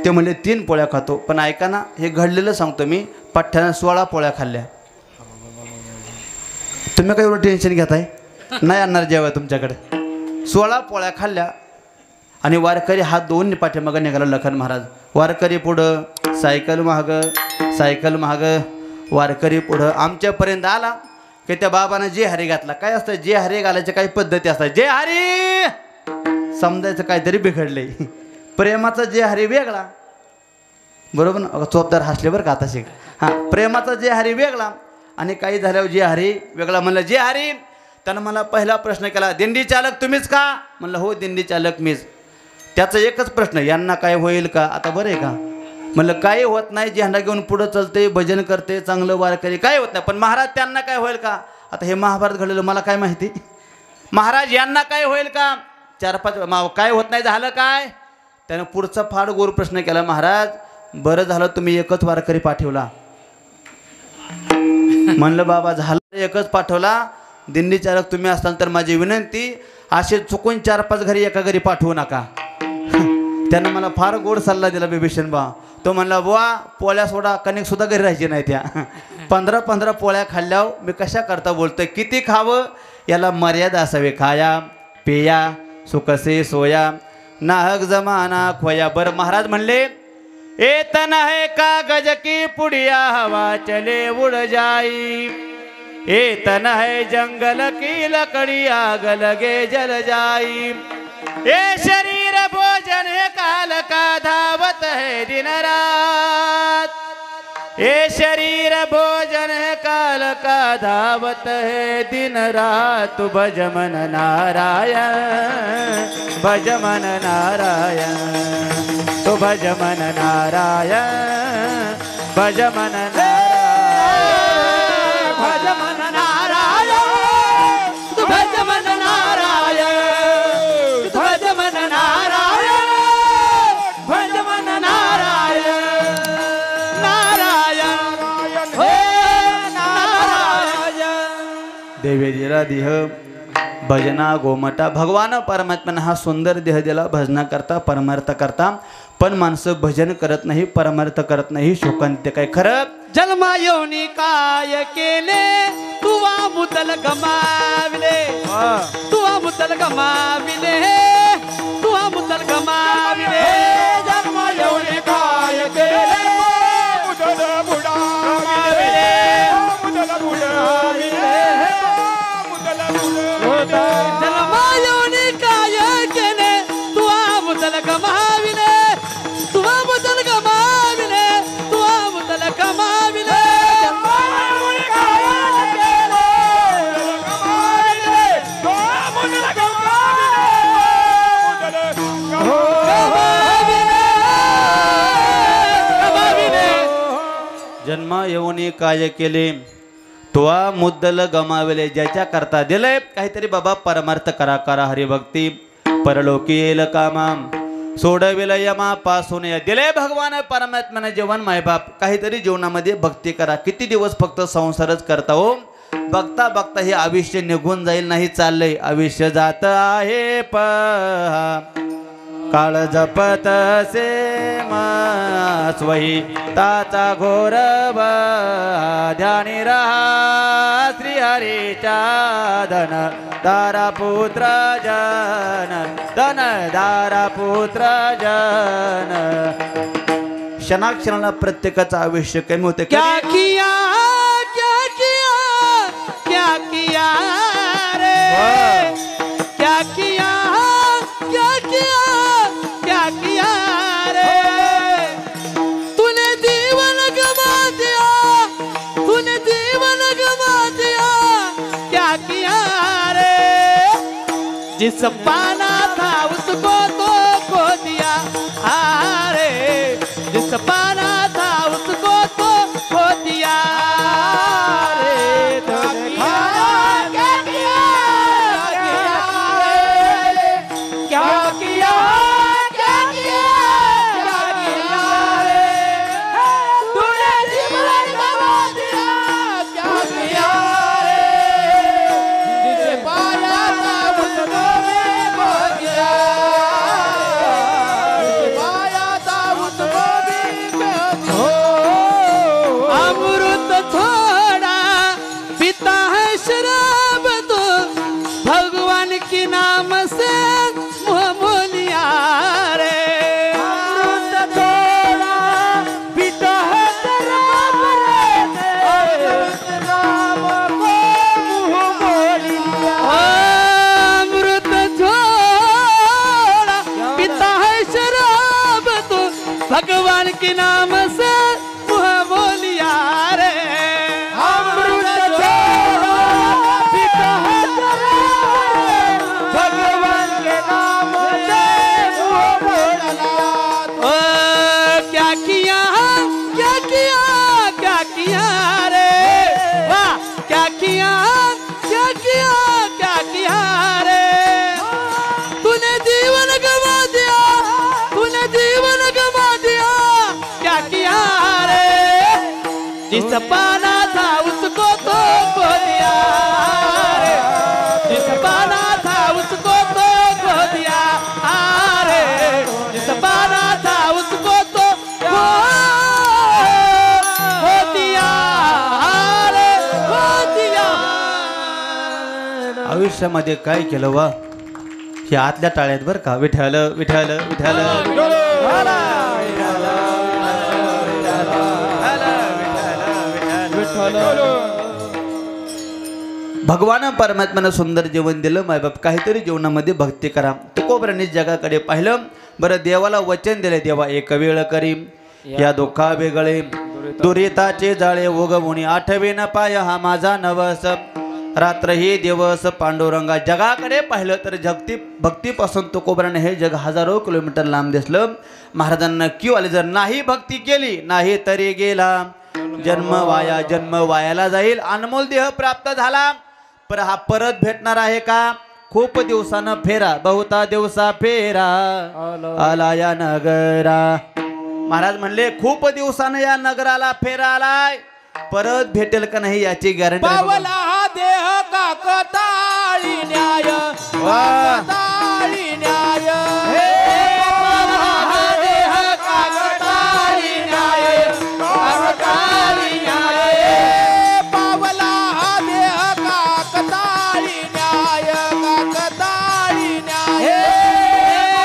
ते म्हणले 3 पोळ्या खातो. पण ऐका ना, हे घडलेलं सांगतो मी. पठ्ठ्यानं 16 पोळ्या खाल्ल्या. तुम्ही काय एवढं टेन्शन घेताय? नाही आणणार जेव्हा तुमच्याकडे. 16 पोळ्या खाल्ल्या. आणि वारकरी हात दोन पाठीमागं निघाला लखन महाराज. वारकरी पुढं, सायकल महागं, वारकरी पुढं. आमच्यापर्यंत आला की त्या बाबानं जे हरी घातला. काय असतं जे हरी घालायच्या काही पद्धती असतात. जे हरी समजायचं काहीतरी बिघडलंय. प्रेमाचा जे हरी वेगळा, बरोबर ना? चोपदार हसले बरं का आता शिक. हां प्रेमाचा जे हरी वेगळा आणि काही झाल्यावर जे हरी वेगळा. म्हणलं जे हरी. त्यानं मला पहिला प्रश्न केला, दिंडी चालक तुम्हीच का? म्हणलं हो दिंडी चालक मीच. त्याचा एकच प्रश्न, यांना काय होईल का? आता बरं आहे का? म्हणलं काही होत नाही. झेंडा घेऊन पुढं चलते, भजन करते, चांगलं वारकरी, काय होत नाही. पण महाराज त्यांना काय होईल का? आता हे महाभारत घडलेलं मला काय माहिती. महाराज यांना काय होईल का? 4-5 काय होत नाही झालं काय? त्यानं पुढचा फार गोर प्रश्न केला, महाराज बरं झालं तुम्ही एकच वारकरी पाठवला. म्हणलं बाबा झालं एकच पाठवला. दिंडी चालक तुम्ही असताना तर माझी विनंती, असे चुकून 4-5 घरी एका घरी पाठवू नका. त्यानं मला फार गोड सल्ला दिला बिभीषण बा. तो म्हणला बुवा पोळ्या सोडा, कणिक सुद्धा घरी राहायची नाही. त्या 15 पोळ्या खाल्ल्यावर मी कशा करता बोलतोय. किती खावं याला मर्यादा असावी. खाया पेया सुकसे सोया, नाहक जमाना खोया. बरं महाराज म्हणले एतन है कागज की पुड़िया, हवा चले उड़ जाई. एतन है जंगल की लकड़िया, गलगे जल जाई. ये शरीर भोजन है काल का, धावत है दिन रात. ये शरीर भोजन है काल का, धावत है दिन रात. भज मन नारायण, भज मन नारायण, तो भज मन नारायण, भज मन नारायण, भज मन नारायण, तो भज मन नारायण, भज मन नारायण, भज मन नारायण, नारायण हो नारायण. देवेजीला देह भजना गोमटा. भगवान परमात्म्यानं हा सुंदर देह दिला भजना करता, परमार्थ करता. पण माणसं भजन करत नाही, परमार्थ करत नाही. शोकांत काय खरं. जन्मा येऊनी काय केले, तुवा मुतल गमाविले, तुवा मुतल गमाविले, तुवा मुतल गमाविले. जन्मा येऊनी काय केले, मुतल बुडाविले, मुतल बुडाविले, मुतल बुडाविले. जन्मा येऊनी काय येऊनी काय केले तुआ मुद्दल गमावले ज्याच्या करता दिलंय काहीतरी बाबा परमार्थ करा करा हरिभक्ती परलोकी येईल कामा सोडविल यमा पासून दिले भगवान परमात्म्याने जीवन मायबाप काहीतरी जीवनामध्ये भक्ती करा किती दिवस फक्त संसारच करता हो बघता बघता हे आयुष्य निघून जाईल नाही चाललंय आयुष्य जात आहे पहा काळ जपत से स्वही ताचा घोर ध्यानी रहा श्री हरीच्या धन दारा पुत्र जन धन दारा पुत्र जन क्षणाक्षणाला प्रत्येकाचं आयुष्य कमी होते क्या किया क्या किया क्या किया रे क्या किया क्या किया क्या किया रे तूने जीवन गवा दिया तूने जीवन गवा दिया क्या किया रे जिस पाना था उसको तो खो दिया अरे जिस पाना था उसको तो खो दिया रे तो क्या किया क्या किया क्या किया क्या किया रे तूने जीवन गवा दिया क्या किया रे जिसे पाया था उसको भी खो गया जिसे पाया था उसको भी खो गया अमृत थोड़ा पीता है शराब तो भगवान के नाम से मुँह मोलिया रे अमृत थोड़ा पीता है शराब रे नाम को मुँह मोलिया अमृत थोड़ा पीता है शराब तो भगवान के नाम से मुँह बोलिया रे अमृत थोड़ा पीता है शराब भगवान के नाम से मुँह बोलिया ओ क्या किया क्या किया क्या किया रे वाह क्या किया क्या किया क्या किया रे तूने जीवन गवा दिया तूने जीवन गवा दिया क्या किया रे जिस पाना था उसको तो खो दिया रे जिस पाना था उसको तो खो दिया रे जिस पाना था उसको तो खो दिया रे खो दिया आयुष्यामध्ये काय केलं वा हे आतल्या टाळ्यात बरं का विठ्ठल विठ्ठल विठ्ठल भगवान परमात्म्यानं सुंदर जीवन दिलं मायबाप काहीतरी जीवनामध्ये भक्ती करा तुकोबरांनी जगाकडे पाहिलं बरं देवाला वचन दिले देवा एक वेळ करी या दुःखा वेगळे दुरिताचे जाळे उगवून आठवे न पाय हा माझा नवस रात्र ही दिवस पांडुरंगा जगाकडे पाहिलं तर भक्तीपासून तुकोबराने हे जग हजारो किलोमीटर लांब दिसलं महाराजांना क्यू आले जर नाही भक्ती केली नाही तरी गेला जन्म वायाला जाईल अनमोल देह प्राप्त झाला पर हा परत भेटणार आहे का खूप दिवसानं फेरा बहुता दिवसा फेरा आला या नगरा महाराज म्हणले खूप दिवसानं या नगराला फेरा आलाय परत भेटेल का नाही याची गॅरंटी पावला हा देह काकताळी न्याय काकताळी न्याय पावला हा देह काकताळी न्याय काकताळी न्याय पावला हा देह काकताळी न्याय काकताळी न्याय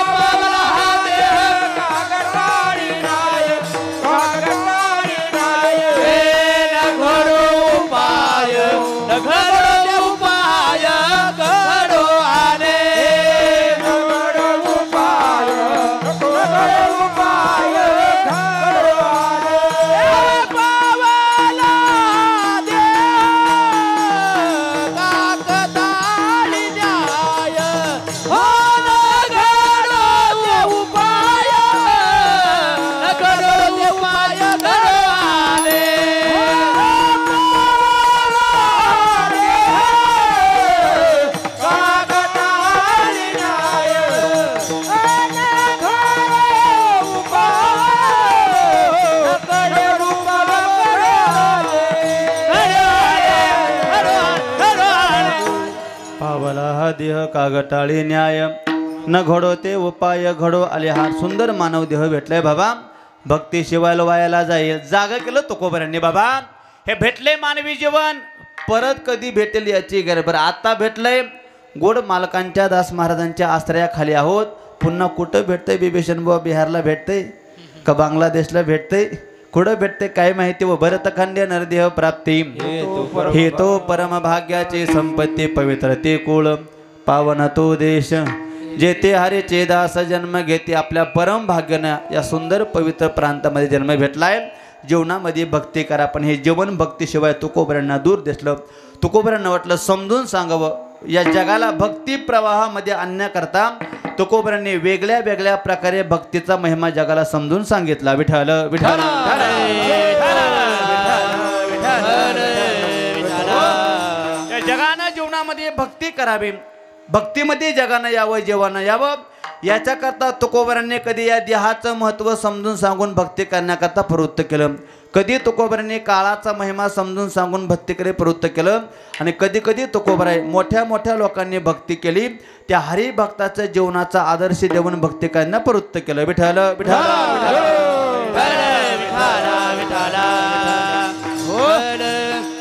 पावला हा देह काकताळी न्याय काकताळी न्याय घडो उपाय घडो उपाय घडो आले देह कागटाळी न्याय न घडो ते उपाय घडो आले हा सुंदर मानव देह भेटलाय बाबा भक्ती शिवायला वायाला जाईल जागा केलं तुकोबरांनी बाबा हे भेटले मानवी जीवन परत कधी भेटेल याची गरज बरं आता भेटलंय गोड मालकांच्या दास महाराजांच्या आश्रयाखाली आहोत पुन्हा कुठं भेटतंय बिभीषण बुवा बिहारला भेटतंय का बांगलादेशला भेटतंय कुठं भेटते काय माहिती व भरतखंड्य नरदेह प्राप्ती हे तो परम भाग्याची संपत्ती पवित्र ते कुळ पावन तो देश जेथे हरीचे दास जन्म घेते आपल्या परम भाग्यानं या सुंदर पवित्र प्रांतामध्ये जन्म भेटलाय जीवनामध्ये भक्ती करा पण हे जीवन भक्तीशिवाय तुकोबरांना दूर दिसलं तुकोबरांना वाटलं समजून सांगावं या जगाला भक्ती प्रवाहामध्ये आणण्याकरता तुकोबरांनी वेगळ्या वेगळ्या प्रकारे भक्तीचा महिमा जगाला समजून सांगितला विठ्ठल विठ्ठल जगानं जीवनामध्ये भक्ती करावी भक्तीमध्ये जगानं यावं जेवणं यावं याच्याकरता तुकोबरांनी कधी या देहाचं महत्त्व समजून सांगून भक्ती करण्याकरता प्रवृत्त केलं कधी तुकोबरांनी काळाचा महिमा समजून सांगून भक्तीकडे प्रवृत्त केलं आणि कधी कधी तुकोबराय मोठ्या मोठ्या लोकांनी भक्ती केली त्या हरिभक्ताच्या जीवनाचा आदर्श देऊन भक्ती करण्यास प्रवृत्त केलं विठ्ठल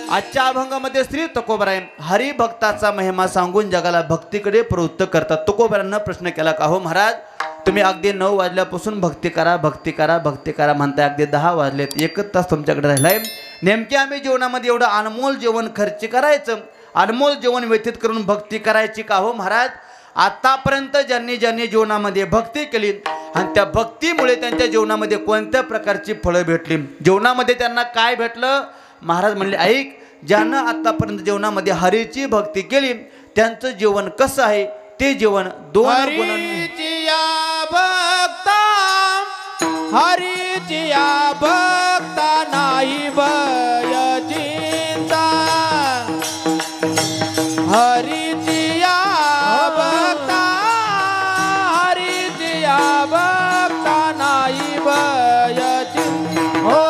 आजच्या अभंगामध्ये श्री तुकोबराय हरिभक्ताचा महिमा सांगून जगाला भक्तीकडे प्रवृत्त करतात तुकोबरांना प्रश्न केला का हो महाराज तुम्ही अगदी 9 वाजल्यापासून भक्ती करा भक्ती करा भक्ती करा म्हणताय अगदी 10 वाजलेत 1 तास तुमच्याकडे राहिलाय नेमके आम्ही जीवनामध्ये एवढं अनमोल जीवन खर्च करायचं अनमोल जीवन व्यतीत करून भक्ती करायची का हो महाराज आतापर्यंत ज्यांनी ज्यांनी जीवनामध्ये भक्ती केली आणि त्या भक्तीमुळे त्यांच्या जीवनामध्ये कोणत्या प्रकारची फळं भेटली जीवनामध्ये त्यांना काय भेटलं महाराज म्हणले ऐक ज्यानं आतापर्यंत जीवनामध्ये हरीची भक्ती केली त्यांचं जीवन कसं आहे ते जीवन 2 हरीचिया भक्ता हरीचिया भक्ता नाही भय चिंता हरीचिया भक्ता हरीचिया भक्ता नाही भय चिंता हो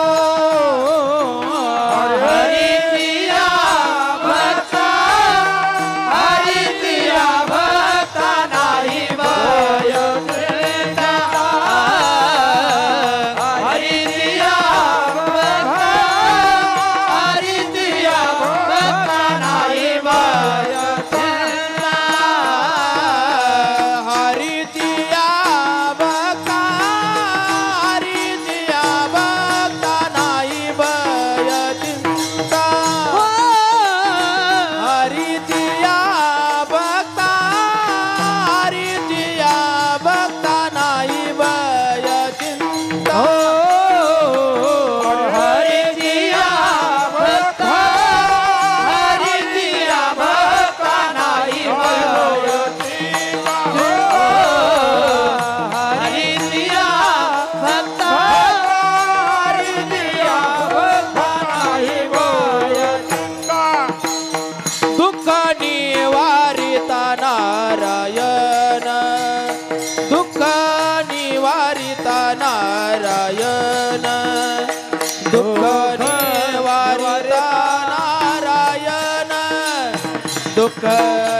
दुःख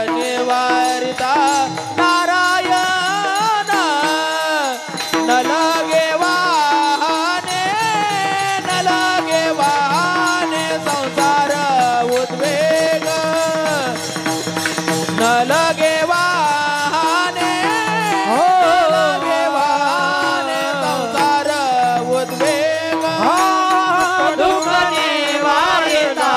निवारिता नारायण न लगे वाहने संसार उद्वेग न लगे वाहने संसार उद्वेग दुःख निवारिता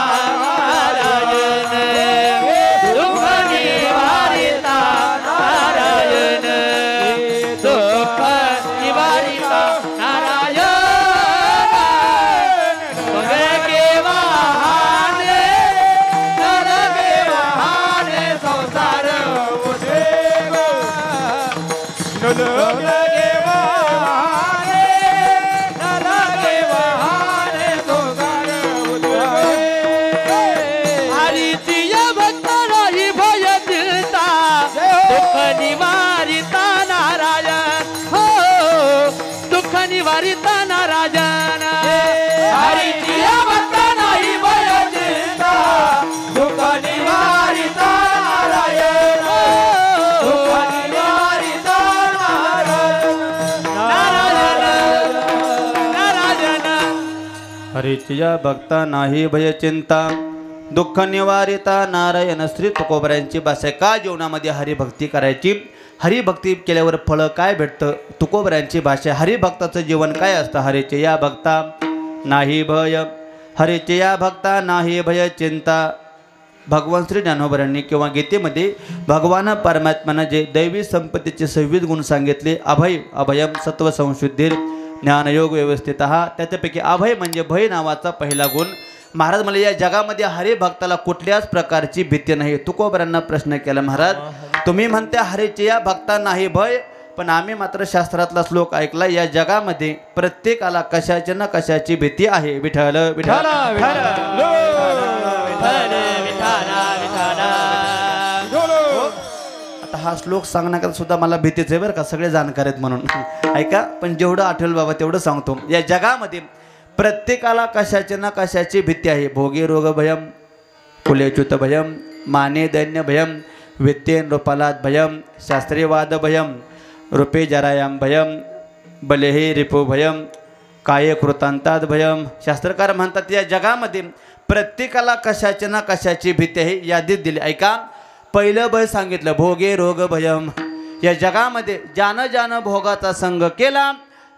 हरीचिया भक्ता नाही भय चिंता दुःख निवारिता नारायण श्री तुकोबऱ्यांची भाषा का जीवनामध्ये हरिभक्ती करायची हरिभक्ती केल्यावर फळ काय भेटतं तुकोबऱ्यांची भाषा हरिभक्ताचं जीवन काय असतं हरीचिया भक्ता नाही भय हरीचिया भक्ता नाही भय चिंता भगवान श्री ज्ञानोबरांनी किंवा गीतेमध्ये भगवान परमात्म्यानं जे दैवी संपत्तीचे 26 गुण सांगितले अभय अभयम सत्व संशुद्धीर ज्ञानयोग व्यवस्थित त्याच्यापैकी अभय म्हणजे भय नावाचा पहिला गुण महाराज मला या जगामध्ये हरिभक्ताला कुठल्याच प्रकारची भीती नाही तुकोबरांना प्रश्न केला महाराज तुम्ही म्हणते हरीचिया भक्ता नाही भय पण आम्ही मात्र शास्त्रातला श्लोक ऐकला या जगामध्ये प्रत्येकाला कशाची ना कशाची भीती आहे विठ्ठल विठ्ठल आता हा श्लोक सांगण्याकरता सुद्धा मला भीतीच आहे बरं का सगळे जाणकार आहेत म्हणून ऐका पण जेवढं आठवेल बाबा तेवढं सांगतो या जगामध्ये प्रत्येकाला कशाची ना कशाची भीती आहे भोगी रोग भयम कुलेच्युत भयम माने दैन्य भयम वित्तेन रूपालात भयम शास्त्रीवाद भयम रूपे जरायाम भयम बलेही रिपो भयम काय कृतांतात भयम शास्त्रकार म्हणतात या जगामध्ये प्रत्येकाला कशाची ना कशाची भीती आहे यादीत दिली ऐका पहिलं भय सांगितलं भोगे रोग भयम या जगामध्ये ज्यानं ज्यानं भोगाचा संग केला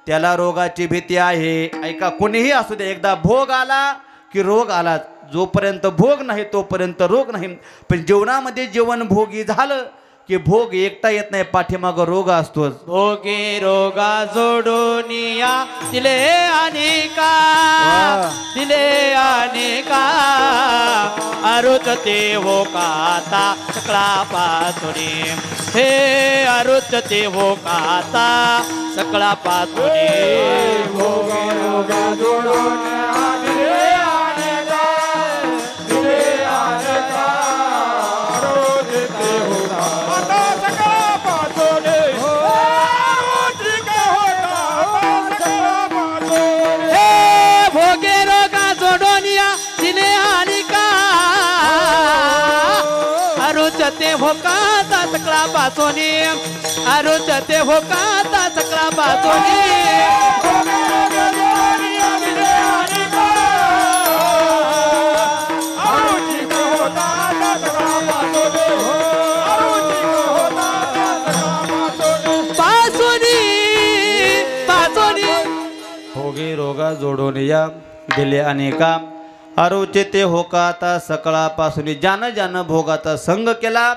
त्याला रोगाची भीती आहे ऐका कोणीही असू दे एकदा भोग आला की रोग आला जोपर्यंत भोग नाही तोपर्यंत रोग नाही पण जीवनामध्ये जीवन भोगी झालं की भोग एकटा येत नाही पाठीमागं रोग असतोच भोगे रोगा जोडून या दिले अनेका अरुच ते हो काता सकळा पातुनी हे अरुच ते हो काता सकळा पातुनी भोगे रोगा जोडून या दिले अनेका अरुच ते हो ते होकाता सकळा पाचोनी अरुचते होकाता सकळा पाचोनी भोगे रोगा जोडून या दिले अनेका अरुचे ते होकाता सकळापासून ज्यानं ज्यानं भोगाचा संग केला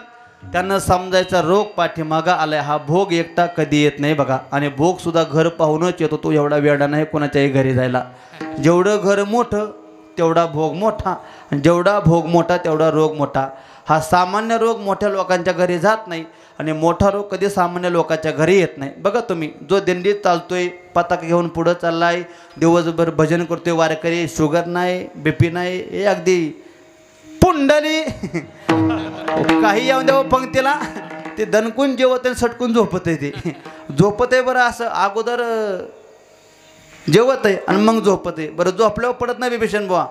त्यांना समजायचा रोग पाठीमागा आलाय हा भोग एकटा कधी येत नाही बघा आणि भोग सुद्धा घर पाहूनच येतो तो एवढा वेडा नाही कोणाच्याही घरी जायला जेवढं घर मोठं तेवढा भोग मोठा जेवढा भोग मोठा तेवढा रोग मोठा हा सामान्य रोग मोठ्या लोकांच्या घरी जात नाही आणि मोठा रोग कधी सामान्य लोकांच्या घरी येत नाही बघा तुम्ही जो दिंडीत चालतोय पताका घेऊन पुढं चाललाय दिवसभर भजन करतोय वारकरी शुगर नाही बीपी नाही हे अगदी पुंडली काही येऊन द्यावं पंक्तीला ते दणकून जेवत सटकून झोपत आहे ते झोपत आहे बरं असं अगोदर जेवत आहे आणि मग झोपत आहे बरं झोपल्यावर पडत नाही बिभीषण बुवा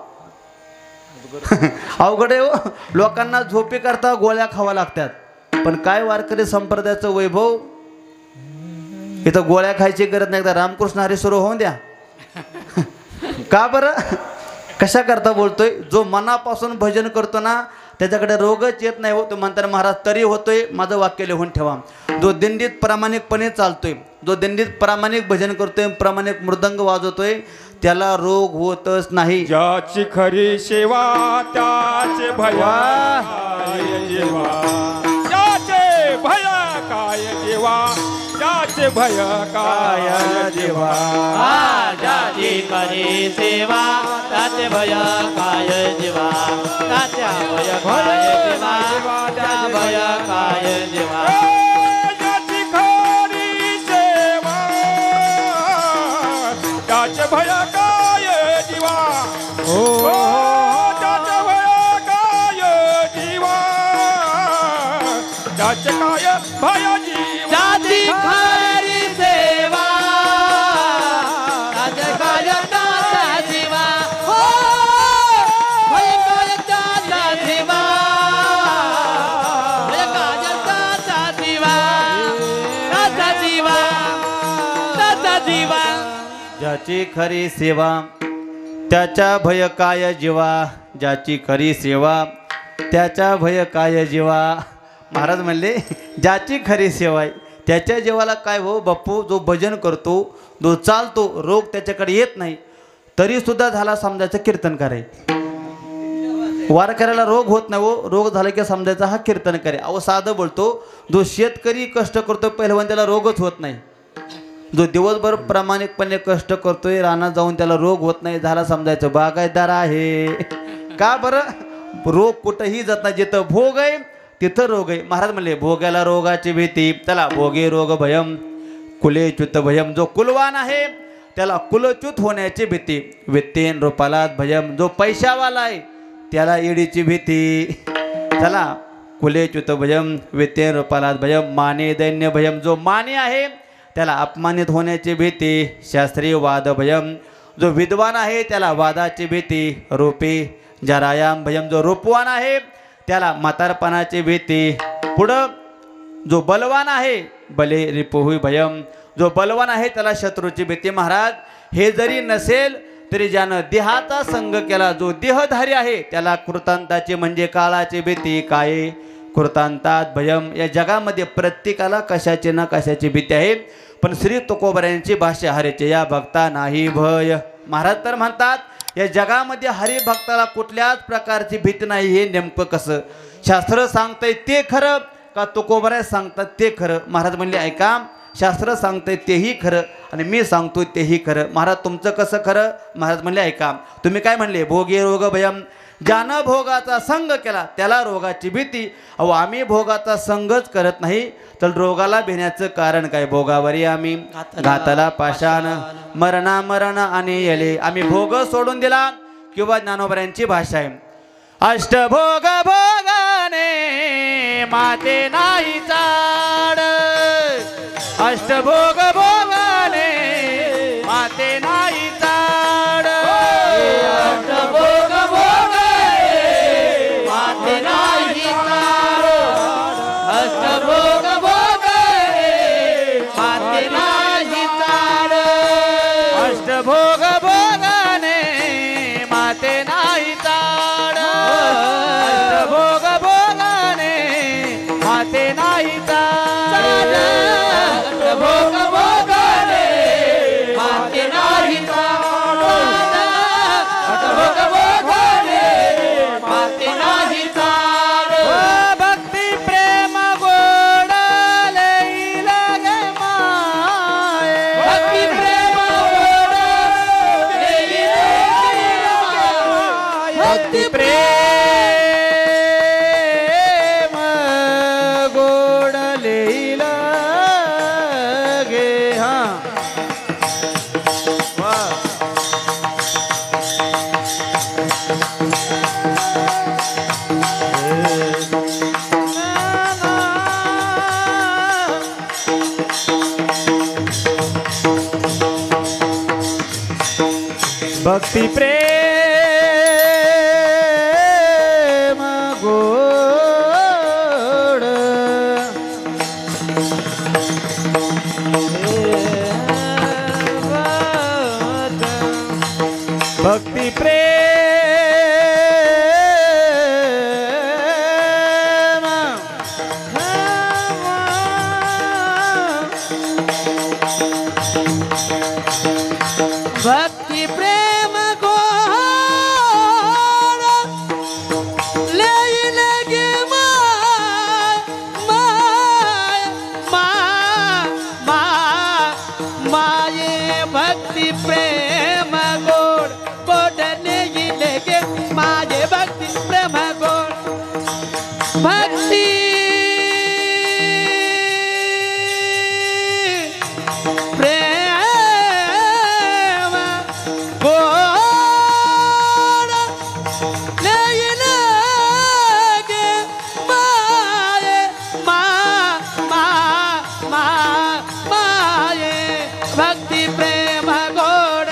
अवघड आहे हो लोकांना झोपी करता गोळ्या खावा लागतात पण काय वारकरी संप्रदायाचं वैभव इथं गोळ्या खायची गरज नाही एकदा रामकृष्ण हरी सुरू होऊन द्या का बरं कशा करता बोलतोय जो मनापासून भजन करतो ना त्याच्याकडे रोगच येत नाही हो तो म्हणताना महाराज तरी होतोय माझं वाक्य लिहून ठेवा जो दिंडीत प्रामाणिकपणे चालतोय जो दिंडीत प्रामाणिक भजन करतोय प्रामाणिक मृदंग वाजवतोय त्याला रोग होतच नाही ज्याची खरी सेवा त्याचे भया जेवा त्याचे भया काय जेवा त्याचे भय काय जेवा ज्याची खरी सेवा त्याचे भय काय जेवा त्याच्या भय काय जेवा त्या भय काय जेवा ज्याची खरी सेवा त्याचे भय काय जीवा हो त्याचे भय काय जीवा त्याचे काय भय जीवा ज्याची खरी सेवा त्याचे काय त्याचा जीवा हो भय काय त्याचा जीवा भय काय त्याचा जीवा त्याचा जीवा त्याचा जीवा ज्याची खरी सेवा त्याच्या भय काय जीवा ज्याची खरी सेवा, त्याच्या भय काय जीवा. महाराज म्हणले ज्याची खरी सेवा आहे त्याच्या जीवाला काय हो बाप्पू. जो भजन करतो, जो चालतो, रोग त्याच्याकडे येत नाही तरी सुद्धा झाला समजायचं कीर्तन करे. वारकऱ्याला रोग होत नाही हो, रोग झाला की समजायचा हा कीर्तन करे. अहो साधं बोलतो, जो शेतकरी कष्ट करतो पहिलवान त्याला रोगच होत नाही. जो दिवसभर प्रामाणिकपणे कष्ट करतोय रानात जाऊन त्याला रोग होत नाही झाला समजायचं बागायतदार आहे. का बरं. रोग कुठंही जात नाही. जिथं भोग आहे तिथं रोग आहे. महाराज म्हणले भोग्याला रोगाची भीती, त्याला भोगे रोग भयम कुलेच्युत भयम. जो कुलवान आहे त्याला कुलच्युत होण्याची भीती. वित्तेन रूपालात भयम. जो पैशावाला आहे त्याला येडीची भीती. चला कुलेच्युत भयम वित्तेन रूपालात भयम. माने दैन्य भयम. जो माने आहे त्याला अपमानित होण्याची भीती. शास्त्रीय वाद भयम. जो विद्वान आहे त्याला वादाची भीती. रूपी जरायाम भयम. जो रूपवान आहे त्याला म्हातारपणाची भीती. पुढं जो बलवान आहे बले रिपुही भयम. जो बलवान आहे त्याला शत्रूची भीती. महाराज हे जरी नसेल तरी ज्यानं देहाचा संग केला, जो देहधारी आहे त्याला कृतांताची म्हणजे काळाची भीती. काय कृतांतात भयम. या जगामध्ये प्रत्येकाला कशाची ना कशाची भीती आहे, पण श्री तुकोबऱ्यांची भाषा हरेचे या भक्ता नाही भय. महाराज तर म्हणतात या जगामध्ये हरिभक्ताला कुठल्याच प्रकारची भीती नाही. हे नेमकं कसं. शास्त्र सांगतंय ते खरं का तुकोबऱ्या सांगतात ते खरं. महाराज म्हणले ऐका, शास्त्र सांगतंय तेही खरं आणि मी सांगतोय तेही खरं. महाराज तुमचं कसं खरं. महाराज म्हणले ऐका, तुम्ही काय म्हणले भोगे रोग भयम. ज्यानं भोगाचा संग केला त्याला रोगाची भीती. अहो आम्ही भोगाचा संगच करत नाही तर रोगाला भिण्याचं कारण काय. भोगावरी आम्ही घातला पाषाण मरणा मरण आणि येले. आम्ही भोग सोडून दिला किंवा ज्ञानोबऱ्यांची भाषा आहे अष्टभोग भोगाने माते नाही चाड. अष्टभोग भोगाने माते नाही चाड. अष्टभोग भोगाने माते नाही चाड. अष्टभोग भोगाने माते नाही चाड. अष्टभोग भोगाने माते नाही चाड. अष्टभोग भोगाने माते नाही चाड. अष्टभोग भोगाने माते नाही चाड. अष्टभोग भोगाने माते नाही चाड. भक्ती प्रेम गोड लई लागे माय. भक्ती प्रेम गोड लई लागे माय. भक्ती प्रेम गोड लई लागे. हां भक्ती प्रेम गोड भक्ती प्रेम भक्ती प्रेम गोड लई लागे माय. माय माये भक्ती प्रेम गोड गोड लई लागे माये भक्ती प्रेम गोड. भक्ती प्रेम गोड लई लागे माये. माये भक्ती प्रेम गोड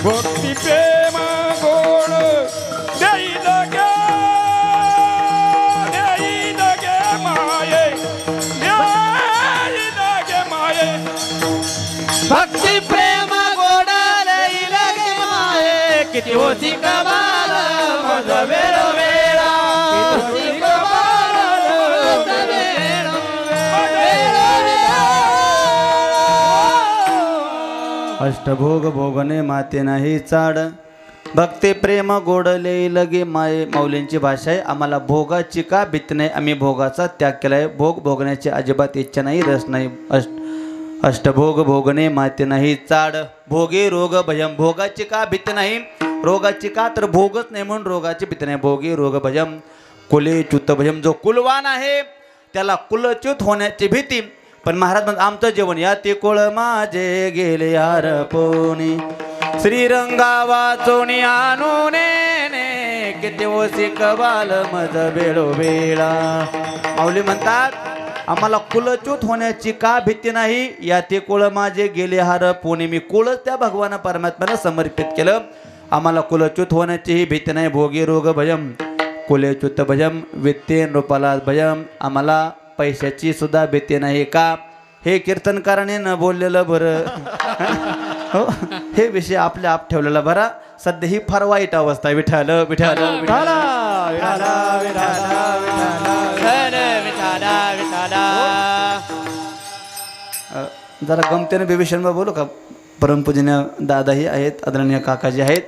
भक्ती प्रेम गोड देई लगे माये देई लगे माये भक्ती प्रेम गोड लई लगे माये किती होती कमाल मज वेळो वेळा किती होती कमाल मज वेळो वेळा अष्टभोग भोगणे माते नाही चाड भक्ती प्रेम गोडले लगे माये माऊलींची भाषा आहे. आम्हाला भोगाची का भीती नाही, आम्ही भोगाचा त्याग केला आहे. भोग भोगण्याची अजिबात इच्छा नाही, रस नाही. अष्टभोग भोगणे माते नाही चाड भोगे रोग भयम भोगाची का भीती नाही, रोगाची का तर भोगच नाही म्हणून रोगाची भीती नाही. भोगे रोग भयम कुले च्युत भयम जो कुलवान आहे त्याला कुलच्युत होण्याची भीती. पण महाराज म्हणतात आमचं जेवण या ते कोळ माझे गेले यार पोणी श्रीरंगा वाचोणी आणून किती ओसी कबाल मज बेळो बेळा. माऊली म्हणतात आम्हाला कुलच्युत होण्याची का भीती नाही, या ते कुळ माझे गेले हार पोणी मी कुळच त्या भगवान परमात्म्याला समर्पित केलं. आम्हाला कुलच्युत होण्याची ही भीती नाही. भोगी रोग भयम कुलच्युत भयम वित्ते नृपाला भयम आम्हाला पैशाची सुद्धा भीती नाही. का हे कीर्तनकाराने न बोललेलं बरं हो हे विषय आपल्या आप ठेवलेला बरा. सध्या ही फार वाईट अवस्था आहे. विठाल विठाल विठाल जरा गमतीने बेबी शर्मा बोलू का. परमपूजनीय दादाही आहेत, आदरणीय काकाजी आहेत.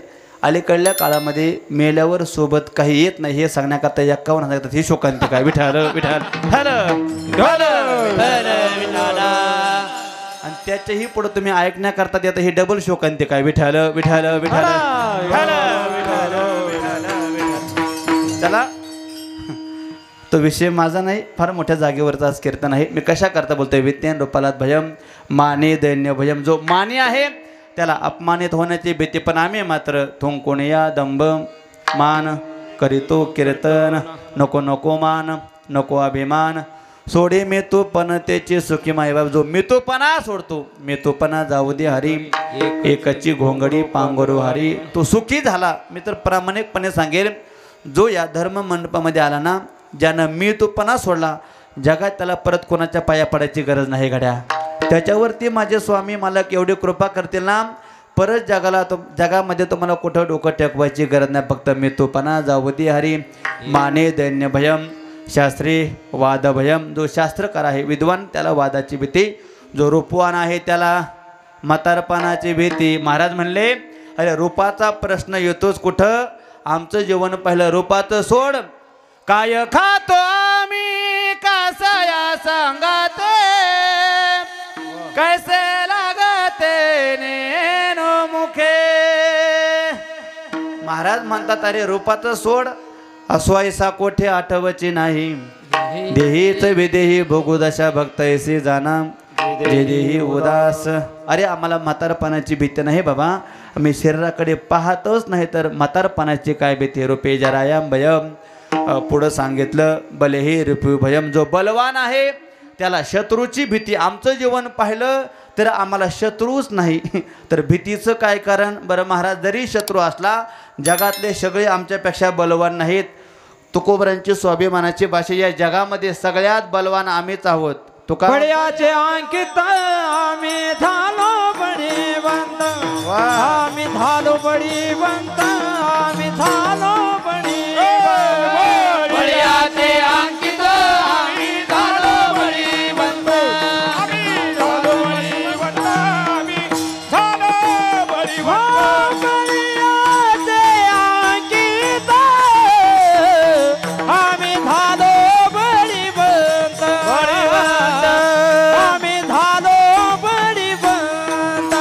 अलीकडल्या काळामध्ये मेल्यावर सोबत काही येत नाही हे सांगण्याकरता 51 सांगतात ही शोकांतिक आहे. विठाल विठाल आणि त्याच्याही पुढे तुम्ही ऐकण्याकरता देता ही डबल शोकांतिक आहे. विठाल विठाल विठाल चला तो विषय माझा नाही, फार मोठ्या जागेवरचा आज कीर्तन आहे. मी कशा करता बोलतोय विज्ञान रूपालात भयम माने दैन्य भयम जो माने आहे त्याला अपमानित होण्याची भीती. पण आम्ही मात्र थुंकुणिया दंभ मान करीतो कीर्तन नको नको मान नको अभिमान सोडे मेतूपण त्याची सुखी मायबाप जो मेतूपणा सोडतो मेतूपणा जाऊ दे हरी एकची घोंगडी पांघरू हरी तो सुखी झाला. मी तर प्रामाणिकपणे सांगेल जो या धर्म मंडपामध्ये आला ना ज्यानं मेतूपणा सोडला जगात त्याला परत कोणाच्या पाया पडायची गरज नाही घड्या. त्याच्यावरती माझे स्वामी मालक एवढी कृपा करतील ना परत जगामध्ये तुम्हाला कुठं डोकं टेकवायची गरज नाही. फक्त मेतूपणा जाऊ दे हरी माने दैन्य भयम शास्त्री वाद भयम जो शास्त्रकार आहे विद्वान त्याला वादाची भीती. जो रूपवान आहे त्याला म्हातारपणाची भीती. महाराज म्हणले अरे रूपाचा प्रश्न येतोच कुठं. आमचं जीवन पहिलं रूपाचं सोड. काय खातो आम्ही कसया सांगते कैसे लागते नेनो मुखे. महाराज म्हणतात अरे रूपाचं सोड अस्वायसा कोठे आठवची नाही देहीच विदेही भोगू दशा भक्त ऐसी जाना जे देही उदास. अरे आम्हाला म्हातारपणाची भीती नाही बाबा, आम्ही शरीराकडे पाहतोच नाही तर म्हातारपणाची काय भीती. रुपे जरायाम भयम पुढं सांगितलं बलेही रुपी भयम जो बलवान आहे त्याला शत्रूची भीती. आमचं जीवन पाहिलं तर आम्हाला शत्रूच नाही तर भीतीचं काय कारण. बरं महाराज जरी शत्रू असला जगातले सगळे आमच्यापेक्षा बलवान नाहीत. तुकोबरांची स्वाभिमानाची भाषा या जगामध्ये सगळ्यात बलवान आम्हीच आहोत. तुका बळ्याचे अंकित आम्ही झालो बळीवंत आम्ही झालो बळीवंत आम्ही झालो बळीवंत. बळ्याचे अंकित आम्ही झालो बळीवंत आम्ही झालो बळीवंत आम्ही झालो बळीवंत. बळ्याचे अंकित आम्ही झालो बळीवंत आम्ही झालो बळीवंत.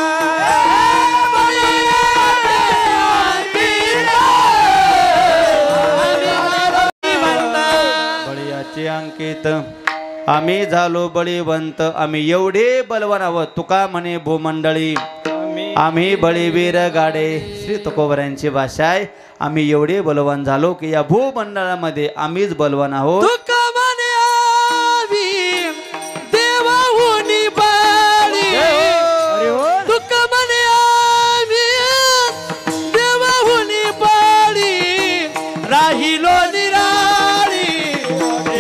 लंकेत आम्ही झालो बळीवंत आम्ही एवढे बलवान आहोत तुका म्हणे भूमंडळी आम्ही बळीवीर गाडे श्री तुकोबरायांची भाषा आहे आम्ही एवढे बलवान झालो की या भूमंडळामध्ये आम्हीच बलवान आहोत तुका म्हणे आम्ही देवाहुनी बळी तुका म्हणे आम्ही देवाहुनी बळी राहिलो निराळी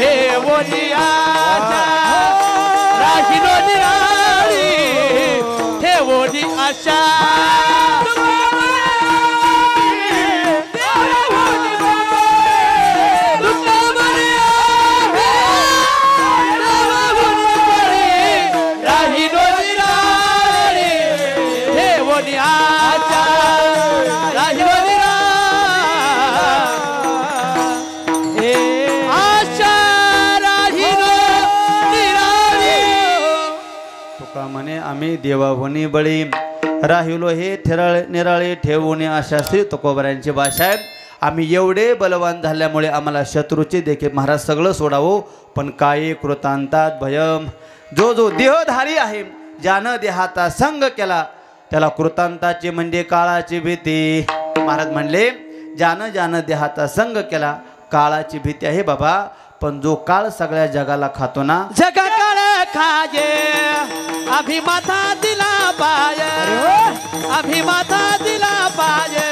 ठेवोनी आशा राहिलो निराळी ठेवोनी आशा म्हणे आम्ही देवाहुनी बळी राहिलो हे निराळे ठेवून आशा श्री तुकोबरायांची भाषा आहे आम्ही एवढे बलवान झाल्यामुळे आम्हाला शत्रूचे देखील महाराज सगळं सोडावं पण काय कृतांतात भयम जो जो देहधारी आहे ज्यानं देहाचा संग केला त्याला कृतांताची म्हणजे काळाची भीती महाराज म्हणले ज्यानं देहाचा संग केला काळाची भीती आहे बाबा पण जो काळ सगळ्या जगाला खातो ना जगा काळ खाये अभिमाथा दिला पाये अभिमाथा दिला पाये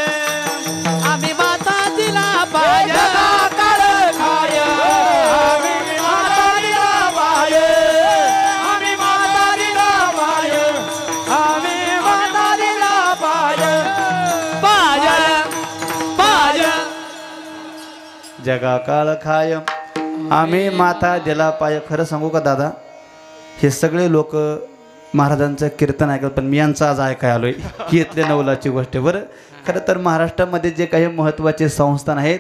अभिमाथा दिला पाये जगा काळ खाये अभिमाथा दिला पाये अभिमाथा दिला पाये अभिमाथा दिला पाये पाये पाये जगा काळ खाय आम्ही माथा दिला पाय खरं सांगू का दादा हे सगळे लोक महाराजांचं कीर्तन ऐकत पण मी यांचं आज ऐकाय आलोय की इथल्या नवलाची गोष्ट बरं खरं तर महाराष्ट्रामध्ये जे काही महत्त्वाचे संस्थान आहेत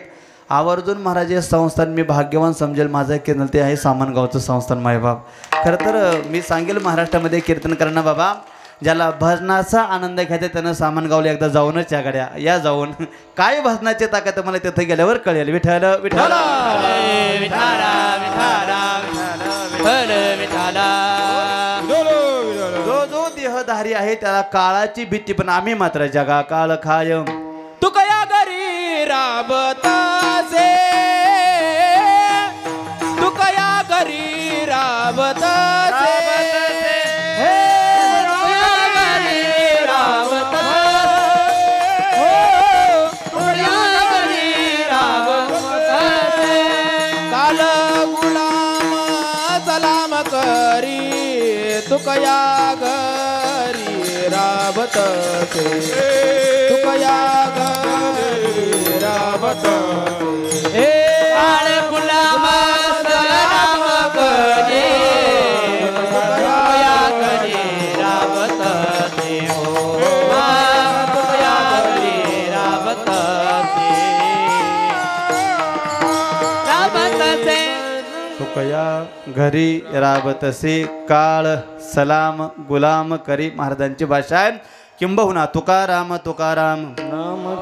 आवर्जून महाराज हे संस्थान मी भाग्यवान समजेल माझं कीर्तन ते आहे सामनगावचं संस्थान मायबाप खरं तर मी सांगेल महाराष्ट्रामध्ये कीर्तन करणं बाबा ज्याला भजनाचा आनंद घ्यायचा त्यानं सामनगावला एकदा जाऊनच या गाड्या या जाऊन काय भजनाची ताकद मला तिथे गेल्यावर कळेल विठ्ठल विठ्ठल जो जो देहधारी आहे त्याला काळाची भीती पण आम्ही मात्र जगा काळ खाय तुकया घरी राबतासे तुकया घरी राबतासे तुकया घरी राबत तुकया घरी राबत हे आळे गुलाम सलाम करी तुकया घरी राबत हो तुकया घरी राबत राबत तुकया घरी राबतसे काळ सलाम गुलाम करी महाराजांची भाषा आहे किंबहुना तुकाराम तुकाराम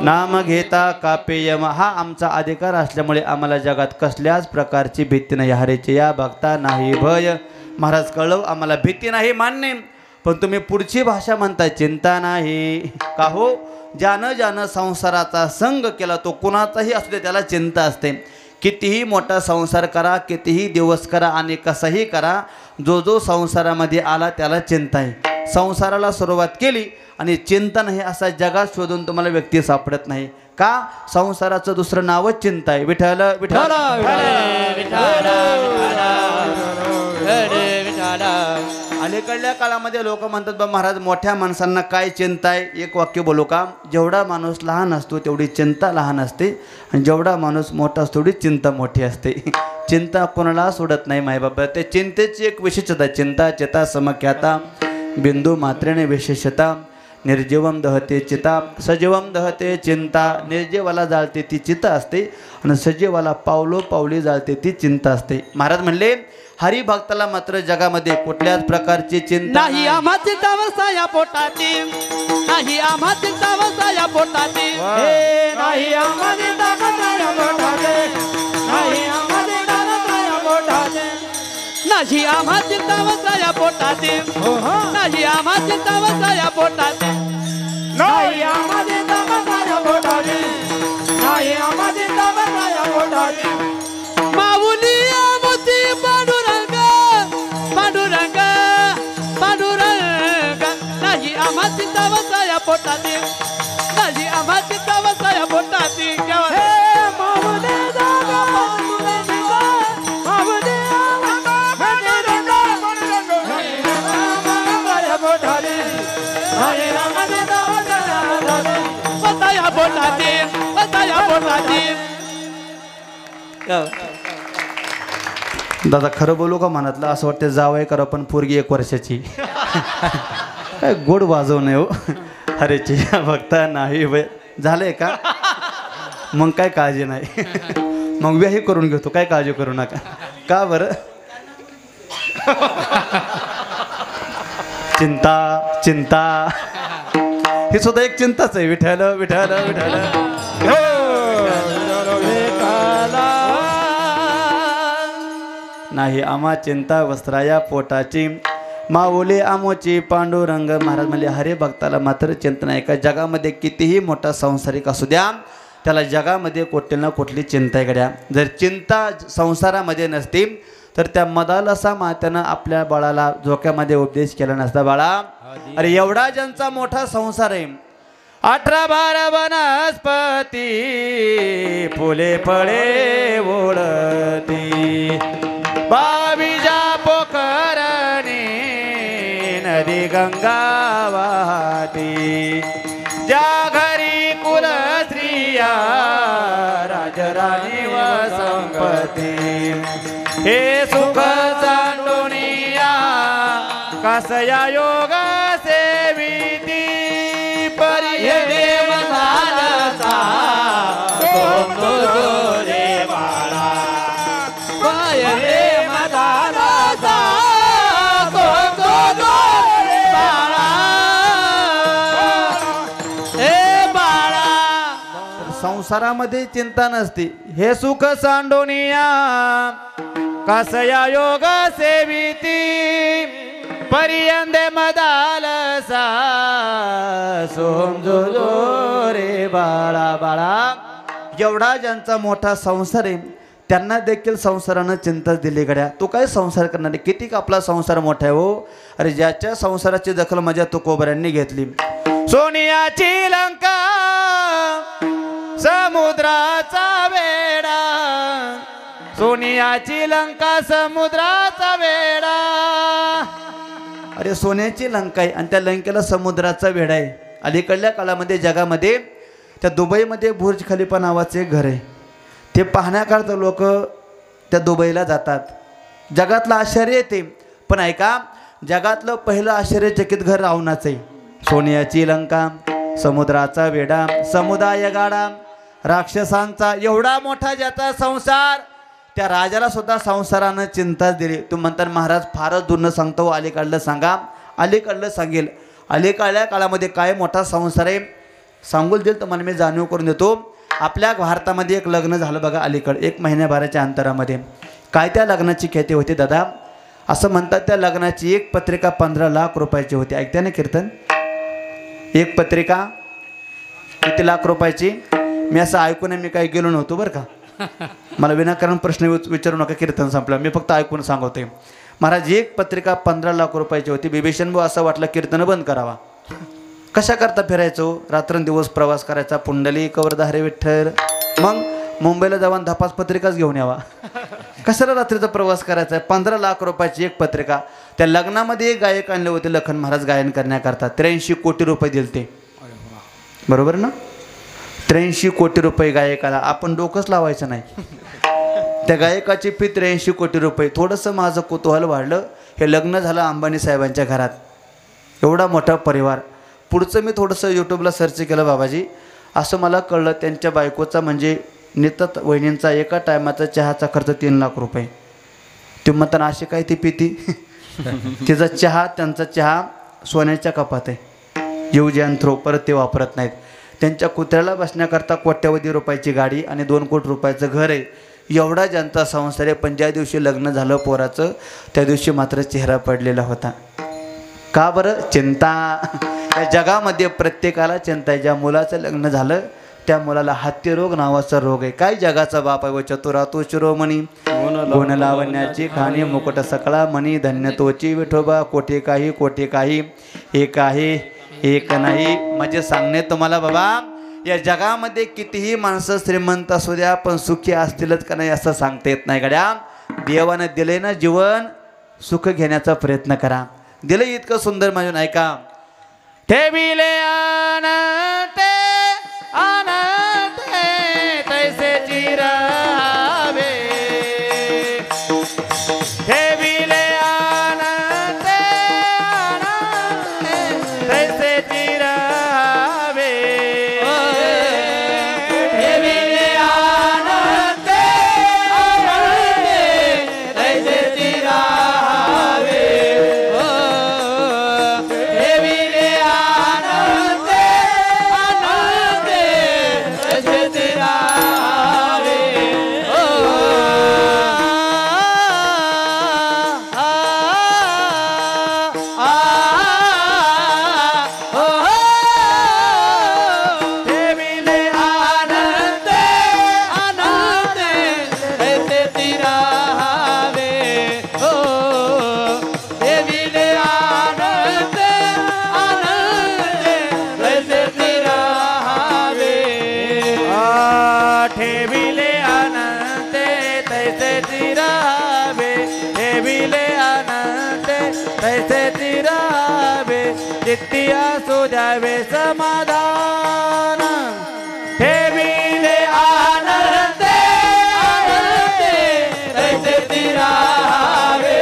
नाम घेता कापेयम हा आमचा अधिकार असल्यामुळे आम्हाला जगात कसल्याच प्रकारची भीती नाही हरेचे या भक्ता नाही भय महाराज कळव आम्हाला भीती नाही मान्य पण तुम्ही पुढची भाषा म्हणता चिंता नाही का हो ज्यानं संसाराचा संग केला तो कुणाचाही असू दे त्याला चिंता असते कितीही मोठा संसार करा कितीही दिवस करा आणि कसाही करा जो जो संसारामध्ये आला त्याला चिंता आहे संसाराला सुरुवात केली आणि चिंता नाही असा जगात शोधून तुम्हाला व्यक्ती सापडत नाही का संसाराचं दुसरं नावच चिंता आहे विठ्ठल विठ्ठल अलीकडल्या काळामध्ये लोक म्हणतात बा महाराज मोठ्या माणसांना काय चिंता आहे एक वाक्य बोलू का जेवढा माणूस लहान असतो तेवढी चिंता लहान असते आणि जेवढा माणूस मोठा असतो तेवढी चिंता मोठी असते चिंता कोणाला सोडत नाही मायबाबा ते चिंतेची एक विशेषता चिंता चिता समख्याता बिंदू मात्रेने विशेषता निर्जीवम दहते चिता सजीवम दहते चिंता निर्जीवाला जाळते ती चिता असते आणि सजीवाला पावलो पावली जाळते ती चिंता असते महाराज म्हणले हरिभक्ताला मात्र जगामध्ये कुठल्याच प्रकारची चिंता नाही आम्हा चिंता वसाया पोटाती नाही आम्हा चिंता वसाया पोटाती नाही आम्हा चिंता वसाया पोटाती नाही आम्हा चिंता वसाया पोटाती नाही आम्हा चिंता वसाया पोटाची नाही आम्हा चिंता वसाया पोटाची नाही आम्हाला दामाच्या पोटाची नाही आम्हाला दामाच्या पोटाची माऊली आमोती पांडुरंग पांडुरंग पांडुरंग नाही आम्हा चिंता वसाया पोटाची नाही आम्हा चिंता वसाया पोटाची दादा खरं बोलू का मनातलं असं वाटतं जावई करा पण पोरगी 1 वर्षाची काय गोड वाजवणे हो अरेची भक्त नाही झालंय का मग काय काळजी नाही मग व्याही करून घेतो काय काळजी करू नका का बरं चिंता चिंता ही सुद्धा एक चिंताच आहे विठ्ठल विठ्ठल विठ्ठल नाही आम्हा चिंता वस्त्राया पोटाची माऊली आमोची पांडुरंग महाराज म्हणले हरे भक्ताला मात्र चिंता नाही का जगामध्ये कितीही मोठा संसारिक असू द्या त्याला जगामध्ये कुठली ना कुठली चिंता आहे गड्या जर चिंता संसारामध्ये नसती तर त्या मदालसा मात्यानं आपल्या बाळाला झोक्यामध्ये उपदेश केला नसता बाळा अरे एवढा ज्यांचा मोठा संसार आहे 18-12 वनस्पती फुले फळे ओढती 22 पोखरणी नदी गंगा वाहती ज्या घरी कुल स्त्रिया राजराणी व संपत्ती हे सुख जाणूनिया कसया योग सेविती परिये मनाचा तो रे बाळा परिये मनाचा तो रे बाळा हे बाळा संसारामध्ये चिंता नसती हे सुख सांडोनिया कसया योग सेविती परियंदे मदालसा सोमजो रे बाळा बाळा एवढा ज्यांचा मोठा संसार आहे त्यांना देखील संसारानं चिंताच दिली गड्या तू काय संसार करणार किती आपला संसार मोठा आहे हो अरे ज्याच्या संसाराची दखल माझ्या तुकोबऱ्यांनी घेतली सोनियाची लंका समुद्राचा वेडा सोनियाची लंका समुद्राचा वेडा अरे सोन्याची लंका आहे आणि त्या लंकेला समुद्राचा वेढा आहे अलीकडल्या काळामध्ये जगामध्ये त्या दुबईमध्ये बुर्ज खलिफा नावाचे घर आहे ते पाहण्याकरता लोक त्या दुबईला जातात जगातलं आश्चर्य येते पण ऐका जगातलं पहिलं आश्चर्यचकित घर रावणाचं आहे सोन्याची लंका समुद्राचा वेढा समुदाय गाडा राक्षसांचा एवढा मोठा ज्याचा संसार त्या राजाला सुद्धा संसारानं चिंताच दिली तुम्ही म्हणता महाराज फारच दुर्न सांगतो अलीकडलं सांगा अलीकडलं सांगेल अलीकडल्या काळामध्ये काय मोठा संसार आहे सांगून देईल तुम्हाला मी जाणीव करून देतो आपल्या भारतामध्ये एक लग्न झालं बघा अलीकडे 1 महिन्याभराच्या अंतरामध्ये काय त्या लग्नाची ख्याती होती दादा असं म्हणतात त्या लग्नाची एक पत्रिका 15 लाख रुपयाची होती ऐकते ना कीर्तन एक पत्रिका किती लाख रुपयाची मी असं ऐकून मी काही गेलो नव्हतो बरं का मला विनाकारण प्रश्न विचारू नका कीर्तन संपलं मी फक्त ऐकून सांगतोय महाराज एक पत्रिका 15 लाख रुपयाची होती बिभीषण भाऊ असं वाटलं कीर्तन बंद करावा कशा करता फिरायचो रात्रंदिवस प्रवास करायचा पुंडली कवरधारे विठ्ठल मग मुंबईला जाऊन धपास पत्रिकाच घेऊन यावा कशाला रात्रीचा प्रवास करायचा 15 लाख रुपयाची एक पत्रिका त्या लग्नामध्ये एक गायक आणले होते लखन महाराज गायन करण्याकरता 83 कोटी रुपये दिले ते बरोबर ना 83 कोटी रुपये गायकाला आपण डोकंच लावायचं नाही त्या गायकाची फी 83 कोटी रुपये थोडंसं माझं कुतूहल वाढलं हे लग्न झालं अंबानी साहेबांच्या घरात एवढा मोठा परिवार पुढचं मी थोडंसं यूट्यूबला सर्च केलं बाबाजी असं मला कळलं त्यांच्या बायकोचा म्हणजे नितत वहिनींचा एका टायमाचा चहाचा खर्च 3 लाख रुपये ते म्हणताना अशी काय ती पिती तिचा चहा त्यांचा चहा सोन्याच्या कपात आहे यूज अँड थ्रो परत ते वापरत नाहीत त्यांच्या कुत्र्याला बसण्याकरता कोट्यवधी रुपयाची गाडी आणि 2 कोटी रुपयाचं घर आहे एवढा ज्यांचा संसार आहे, पण ज्या दिवशी लग्न झालं पोराचं त्या दिवशी मात्र चेहरा पडलेला होता. का बरं? चिंता. या जगामध्ये प्रत्येकाला चिंता आहे. ज्या मुलाचं लग्न झालं त्या मुलाला हात्यरोग नावाचा रोग आहे. काय जगाचा बाप आहे व चतुरातू शिरोमणी, गुण लावण्याची खाणी, मुकुट सकळा मणी, धन्य तोची विठोबा, कोठे काही एक आहे एक नाही. म्हणजे सांगणे तुम्हाला बाबा, या जगामध्ये कितीही माणसं श्रीमंत असू द्या पण सुखी असतीलच का नाही असं सांगता येत नाही. गड्या देवानं दिले ना जीवन, सुख घेण्याचा प्रयत्न करा. दिलं इतकं सुंदर म्हणून ऐका. ठेविले अनंते अनंते तैसे चिरावे, ठेविले अनंते अनंते तैसे चिरावे, ठेविले अनंते अनंते तैसे चिरावे, ठेविले अनंते अनंते तैसे चिरावे. ठेविले अनंते अनंते तैसे चिरावे, ठेविले अनंते अनंते तैसे चिरावे. ठेविले अनंते तैसे चिरावे, ठेविले अनंते तैसे चिरावे, चित्ती असू द्यावे समाधान, ठेविले अनंते अनंते तैसे चिरावे,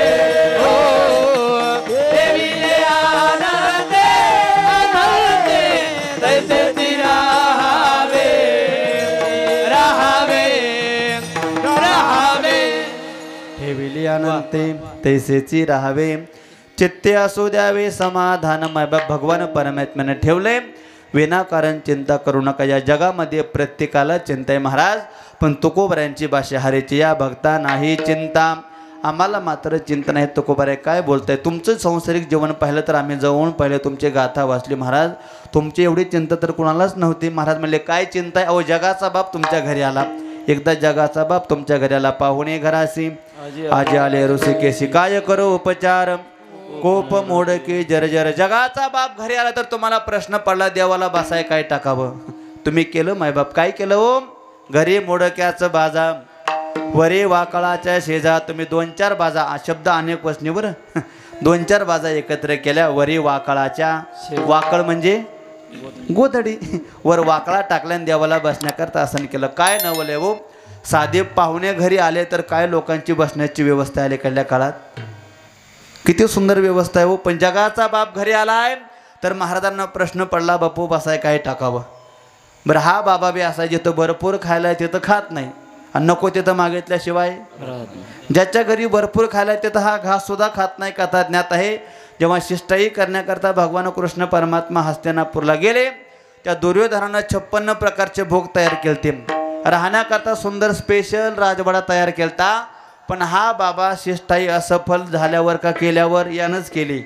ठेविले अनंते अनंते तैसे चिरावे. राहावे राहावे ठेविले अनंते तैसेची राहावे, चित्ते असू द्यावे समाधान. मायबाप भगवान परमात्म्याने ठेवले, विनाकारण चिंता करू नका. या जगामध्ये प्रत्येकाला चिंता आहे महाराज, पण तुकोबऱ्यांची भाषा हरेची या भक्ता नाही चिंता. आम्हाला मात्र चिंता नाही. तुकोबराय काय बोलताय? तुमचं सांसारिक जीवन पाहिलं तर आम्ही जवळून पाहिलं, तुमची गाथा वाचली महाराज. तुमची एवढी चिंता तर कुणालाच नव्हती. महाराज म्हणले काय चिंता आहे? अहो जगाचा बाप तुमच्या घरी आला. एकदा जगाचा बाप तुमच्या घरी आला, पाहुणे घरासी आजी आले ऋषिकेशी, काय करो उपचार कोप मोडके जर्जर. जगाचा बाप घरी आला तर तुम्हाला प्रश्न पडला, देवाला बसाय काय टाकावं? तुम्ही केलं मायबाप, काय केलं हो? घरी मोडक्याचं बाजा, वरे वाकळाच्या शेजा. तुम्ही 2-4 बाजा, शब्द अनेक वचनीवर 2-4 बाजा एकत्र केल्या. वरी वाकळाच्या, वाकळ म्हणजे गोधडी, वर वाकळा टाकल्याने देवाला बसण्याकरता आसन केलं. काय नवले हो? साधे पाहुणे घरी आले तर काय लोकांची बसण्याची व्यवस्था आली पहिल्या काळात. किती सुंदर व्यवस्था आहे हो. पण जगाचा बाप घरी आलाय तर महाराजांना प्रश्न पडला, बापू बसाय काय टाकावं? बरं हा बाबा बी असा जिथं भरपूर खायला तिथं खात नाही आणि नको तिथं मागितल्याशिवाय. ज्याच्या घरी भरपूर खायला तिथं हा घास सुद्धा खात नाही. कथा ज्ञात आहे. जेव्हा शिष्टाई करण्याकरता भगवान कृष्ण परमात्मा हस्तिनापूरला गेले, त्या दुर्योधनानं 56 प्रकारचे भोग तयार केलते. राहण्याकरता सुंदर स्पेशल राजवाडा तयार केलता. पण हा बाबा शिष्टाई असफल झाल्यावर का केल्यावर यानंच केली.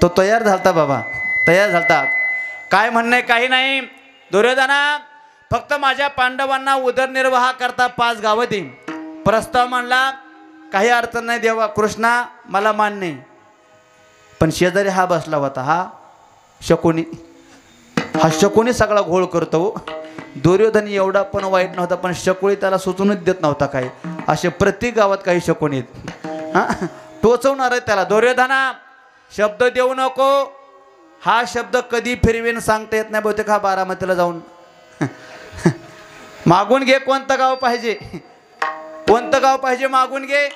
तो तयार झालता बाबा, तयार झालता. काय म्हणणे काही नाही. दुर्योधना फक्त माझ्या पांडवांना उदरनिर्वाह करता 5 गावं दे. प्रस्ताव म्हणला, काही अडचण नाही देवा कृष्णा, मला मान्य. पण शेजारी हा बसला होता, हा शकुनी. हा शकुनी सगळा घोळ करतो. दुर्योधन एवढा पण वाईट नव्हता, पण शकुनी त्याला सुचूनच देत नव्हता. काही असे प्रत्येक गावात काही शकुनी टोचवणार आहे त्याला. दुर्योधना शब्द देऊ नको. हा शब्द कधी फिरवीन सांगता येत नाही. बहुतेक हा बारामतीला जाऊन मागून घे, कोणतं गाव पाहिजे, कोणतं गाव पाहिजे मागून घे.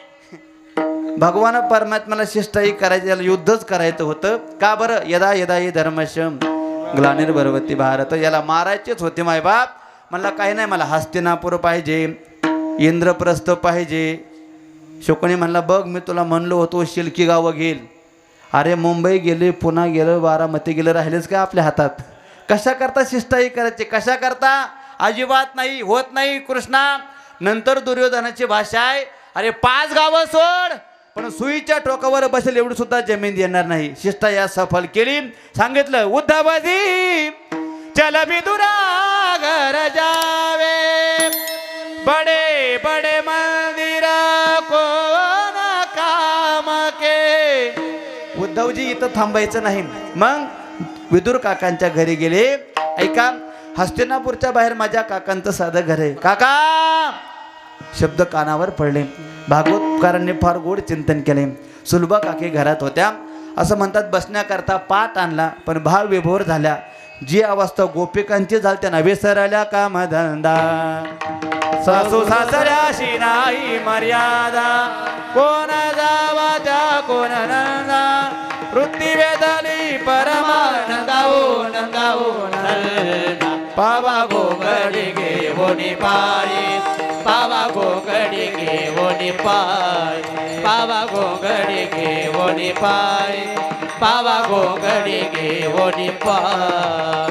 भगवान परमात्म्याला शिष्टाई करायची, याला युद्धच करायचं होतं. का बरं? यदा यदा ही धर्मशम ग्लानिर्भवती भारत. याला मारायचेच होते मायबाप. म्हणला काही नाही, मला हस्तिनापूर पाहिजे, इंद्रप्रस्थ पाहिजे. शकुनी म्हणला, बघ मी तुला म्हणलो होतो शिलकी गावं घेईल. अरे मुंबई गेले, पुन्हा गेलं, बारामती गेलं, राहिलेच काय आपल्या हातात? कशा करता शिष्टाई करायची? कशा करता? अजिबात नाही, होत नाही कृष्णा. नंतर दुर्योधनाची भाषा आहे, अरे 5 गावं सोड पण सुईच्या टोकावर बसेल एवढी सुद्धा जमीन देणार नाही. शिष्टा या सफल केली. सांगितलं उद्धवजी चल विदुरा घर जावे, बडे बडे मंदिर कोण काम के. उद्धवजी इथं थांबायचं नाही. मग विदुर काकांच्या घरी गेले. ऐका, हस्तिनापूरच्या बाहेर माझ्या काकांचं साधं घर आहे. काका शब्द कानावर पडले. भागवतकारांनी फार गोड चिंतन केले. सुलभा काकी घरात होत्या. असं म्हणतात बसण्याकरता पाठ आणला, पण भाव विभोर झाल्या. जी अवस्था गोपिकांची झाली त्यांना विसरल्या कामधंदा. सासू सासऱ्याशी नाही मर्यादा, कोण जावा त्या कोण नंदा. वृत्ती वेदली परमानंदाऊन नंदा. पावा गोगडी घेऊनी पायी, पावा गोगडी घेऊनी पाय, पावा गोगडी घेऊनी पाय, पावा गोगडी घेऊनी पाय.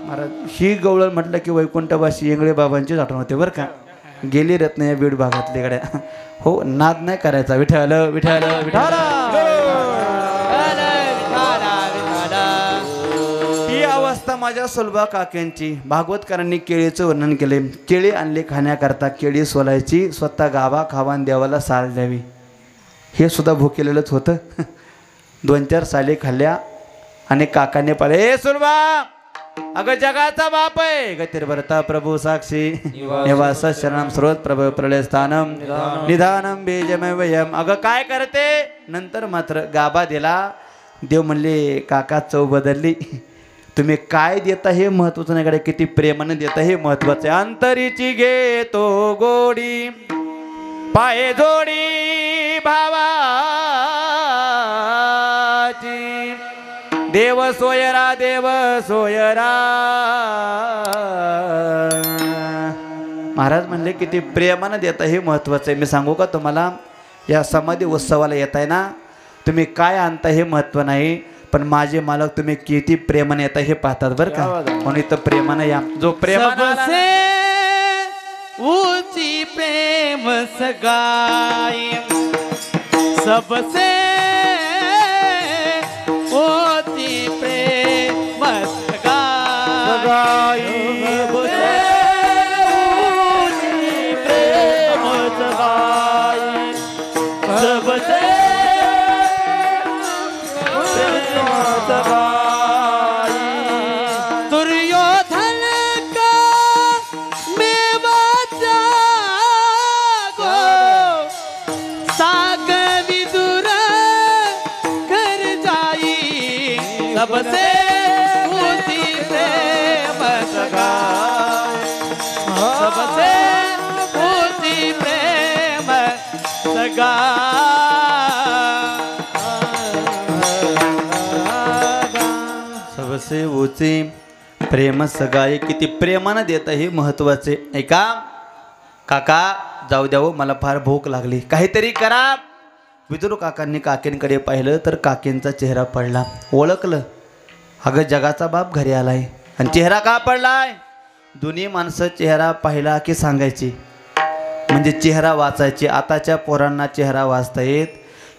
महाराज ही गवळण म्हटलं की वैकुंठवासी येंगळे बाबांचीच आठवण होते बरं का. गेली रत्न या बीड भागातले गड्या. हो, नाद नाही करायचा. विठ्ठल विठ्ठल विठ्ठल. ही अवस्था माझ्या सुलभा काक्यांची. भागवतकारांनी केळीचं वर्णन केले. केळी आणली खाण्याकरता, केळी सोलायची, स्वतः गावा खावान देवाला साल द्यावी. हे सुद्धा भुकेलेलंच होतं. 2-4 साली खाल्ल्या आणि काकाने पाळे, हे सुलभा अगं जगाचा बाप आहे, गतिर्भरता प्रभू साक्षी निवास शरणम स्रोत प्रभू प्रलय स्थानम निधानम बीजमयम. अगं काय करते. नंतर मात्र गाभा दिला. देव म्हणले काका चव बदलली. तुम्ही काय देता हे महत्वाचं नाही, किती प्रेमाने देता हे महत्वाचं आहे. अंतरीची घेतो गोडी पाये जोडी भावाची, देव सोयरा देव सोयरा. महाराज म्हणले किती प्रेमानं देता हे महत्वाचं आहे. मी सांगू का तुम्हाला, या समाधी उत्सवाला येत आहे ना, तुम्ही काय आणता हे महत्व नाही, पण माझे मालक तुम्ही किती प्रेमाने येता हे पाहतात बरं का. म्हणून इथं प्रेमाने या. जो प्रेमाने ऊंची प्रेम सगाई, सबसे ऊंची प्रेम सगाई, ऊंची प्रेम सगाई, सबसे दुर्योधन का मेवाचा गो, साग विदुर घर जाई, सबसे ऊंची प्रेम सगाई, सबसे ऊंची प्रेम सगाई. सबसे ऊंची प्रेम सगाई. किती प्रेमानं देतं हे महत्वाचे. ऐका काका, जाऊ द्यावं मला फार भूक लागली, काहीतरी करा. विदुर काकांनी काकींकडे पाहिलं तर काकींचा चेहरा पडला. ओळखलं, अगं जगाचा बाप घरी आलाय. आणि चेहरा का पडलाय. दोन्ही माणसं चेहरा पाहिला की सांगायची, म्हणजे चेहरा वाचायची. आताच्या पोरांना चेहरा वाचता येत.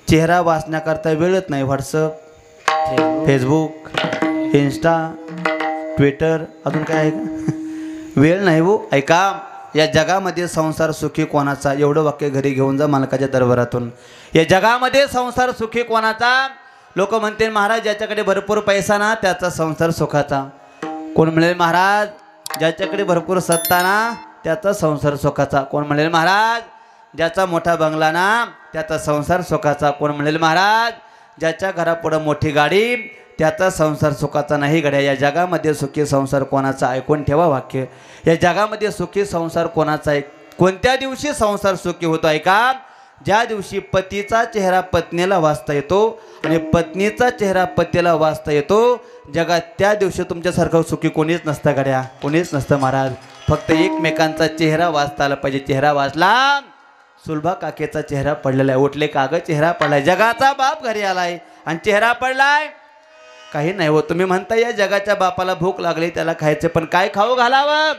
चेहरा वाचण्याकरता वेळच नाही. व्हॉट्सअप, फेसबुक, इंस्टा, ट्विटर, अजून काय आहे का. वेळ नाही हो. ऐका, या जगामध्ये संसार सुखी कोणाचा, एवढं वाक्य घरी घेऊन जा मालकाच्या दरबारातून. या जगामध्ये संसार सुखी कोणाचा. लोक म्हणतील महाराज ज्याच्याकडे भरपूर पैसा ना त्याचा संसार सुखाचा. कोण म्हणेल महाराज ज्याच्याकडे भरपूर सत्ता ना त्याचा संसार सुखाचा. कोण म्हणेल महाराज ज्याचा मोठा बंगला ना त्याचा संसार सुखाचा. कोण म्हणेल महाराज ज्याच्या घरापुढं मोठी गाडी त्याचा संसार सुखाचा नाही. गड्या, या जगामध्ये सुखी संसार कोणाचा. ऐकून ठेवा वाक्य. या जगामध्ये सुखी संसार कोणाचा आहे. कोणत्या दिवशी संसार सुखी होतो. ऐका, ज्या दिवशी पतीचा चेहरा पत्नीला वाचता येतो आणि पत्नीचा चेहरा पतीला वाचता येतो जगात, त्या दिवशी तुमच्यासारखं सुखी कोणीच नसतं गड्या, कोणीच नसतं महाराज. फक्त एकमेकांचा चेहरा वाचता आला पाहिजे. चेहरा वाचला. सुलभा काकेचा चेहरा पडलेला आहे. उठले काग चेहरा पडलाय. जगाचा बाप घरी आलाय आणि चेहरा पडलाय. काही नाही हो. तुम्ही म्हणता या जगाच्या बापाला भूक लागली त्याला खायचं, पण काय खाऊ घालावं.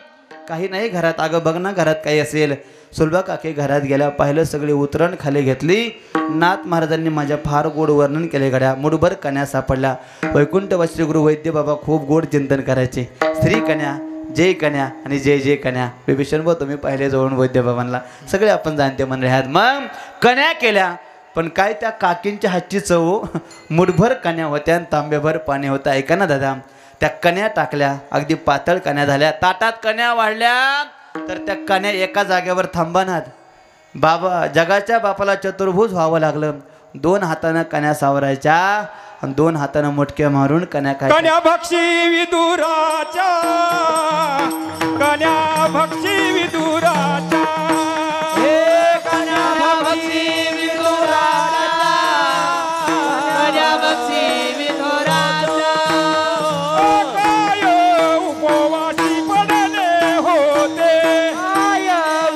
काही नाही घरात. अगं बघ ना घरात काही असेल. सुलभा काकी घरात गेल्या, पाहिलं सगळी उतरण खाली घेतली. नाथ महाराजांनी माझ्या फार गोड वर्णन केले. गड्या मुठभर कन्या सापडल्या. वैकुंठवासी गुरु वैद्य बाबा खूप गोड चिंतन करायचे. श्री कन्या, जय कन्या आणि जय जय कन्या. विभीषण भाऊ तुम्ही पाहिले जवळून वैद्य बाबांना, सगळे आपण जाणते मंडळी आहात. मग कन्या केल्या, पण काय त्या काकींच्या हातची चव. मुठभर कन्या होत्या आणि तांब्याभर पाणी होतं. ऐका ना दादा, त्या कन्या टाकल्या, अगदी पातळ कन्या झाल्या. ताटात कन्या वाढल्या तर त्या कन्या एका जागेवर थांबनात. बाबा जगाच्या बापाला चतुर्भुज व्हावं लागलं. 2 हातानं कन्या सावरायच्या आणि 2 हातानं मुटक्या मारून कन्या खायच्या. कन्या भक्षी विदुराच्या, कन्या भक्षी विदुराच्या, हे कन्या भक्षी विदुराच्या, कन्या भक्षी विदुराच्या. काय उपवासी पडले होते, काय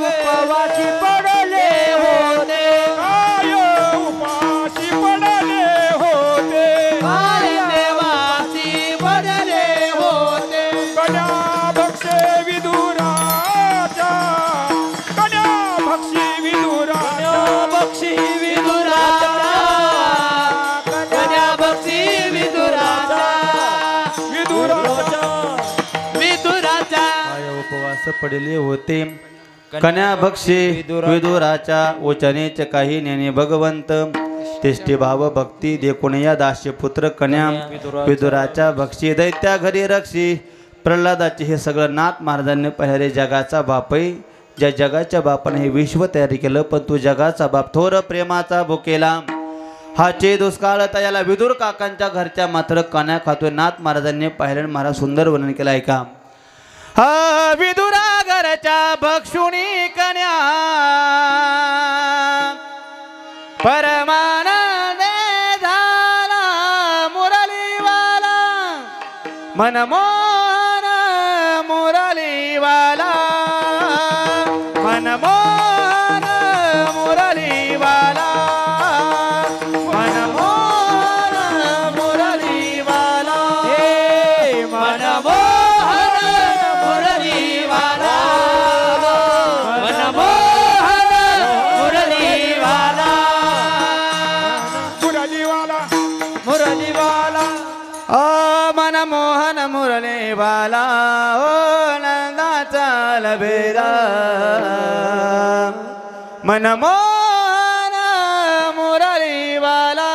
उपवासी पडले होते, काय उपाशी पडले होते, काय देवासी पडले होते. कन्या भक्षे विदुराच्या, कन्या भक्षी विदुराच्या, भक्षी विदुराच्या, कन्या भक्षी विदुराच्या, विदुराच्या, विदुराच्या. काय उपवास पडले होते. कन्या भक्षी विदुराच्या, उचनेच काही नेने भगवंत. तिष्ठी भाव भक्ती देखून या दास्य पुत्र कन्या विदुराच्या भक्षी. दैत्या घरी रक्षी प्रल्हादाचे हे सगळं नाथ महाराजांनी पाहिले. जगाचा बापही, ज्या जगाच्या बापाने हे विश्व तयारी केलं, पण तू जगाचा बाप थोर प्रेमाचा भुकेला. हाचे दुष्काळ तयाला विदुर काकांच्या घरच्या मात्र कन्या खातोय. नाथ महाराजांनी पाहिलं. महाराज सुंदर वर्णन केलं ऐका. हा विदुरा घरच्या भक्षुणी कन्या परमानंदे झाला मुरलीवाला मनमोहन मुरलीवाला मनमोहन मुरलीवाला मनमोहन मुरलीवाला हे मनमोहन मुरलीवाला, मनमोहन मुरलीवाला, मुरलीवाला, मुरलीवाला. मनमोहन मुरलीवाला ओ नंदाचा लबेरा मनमोहन मुरलीवाला.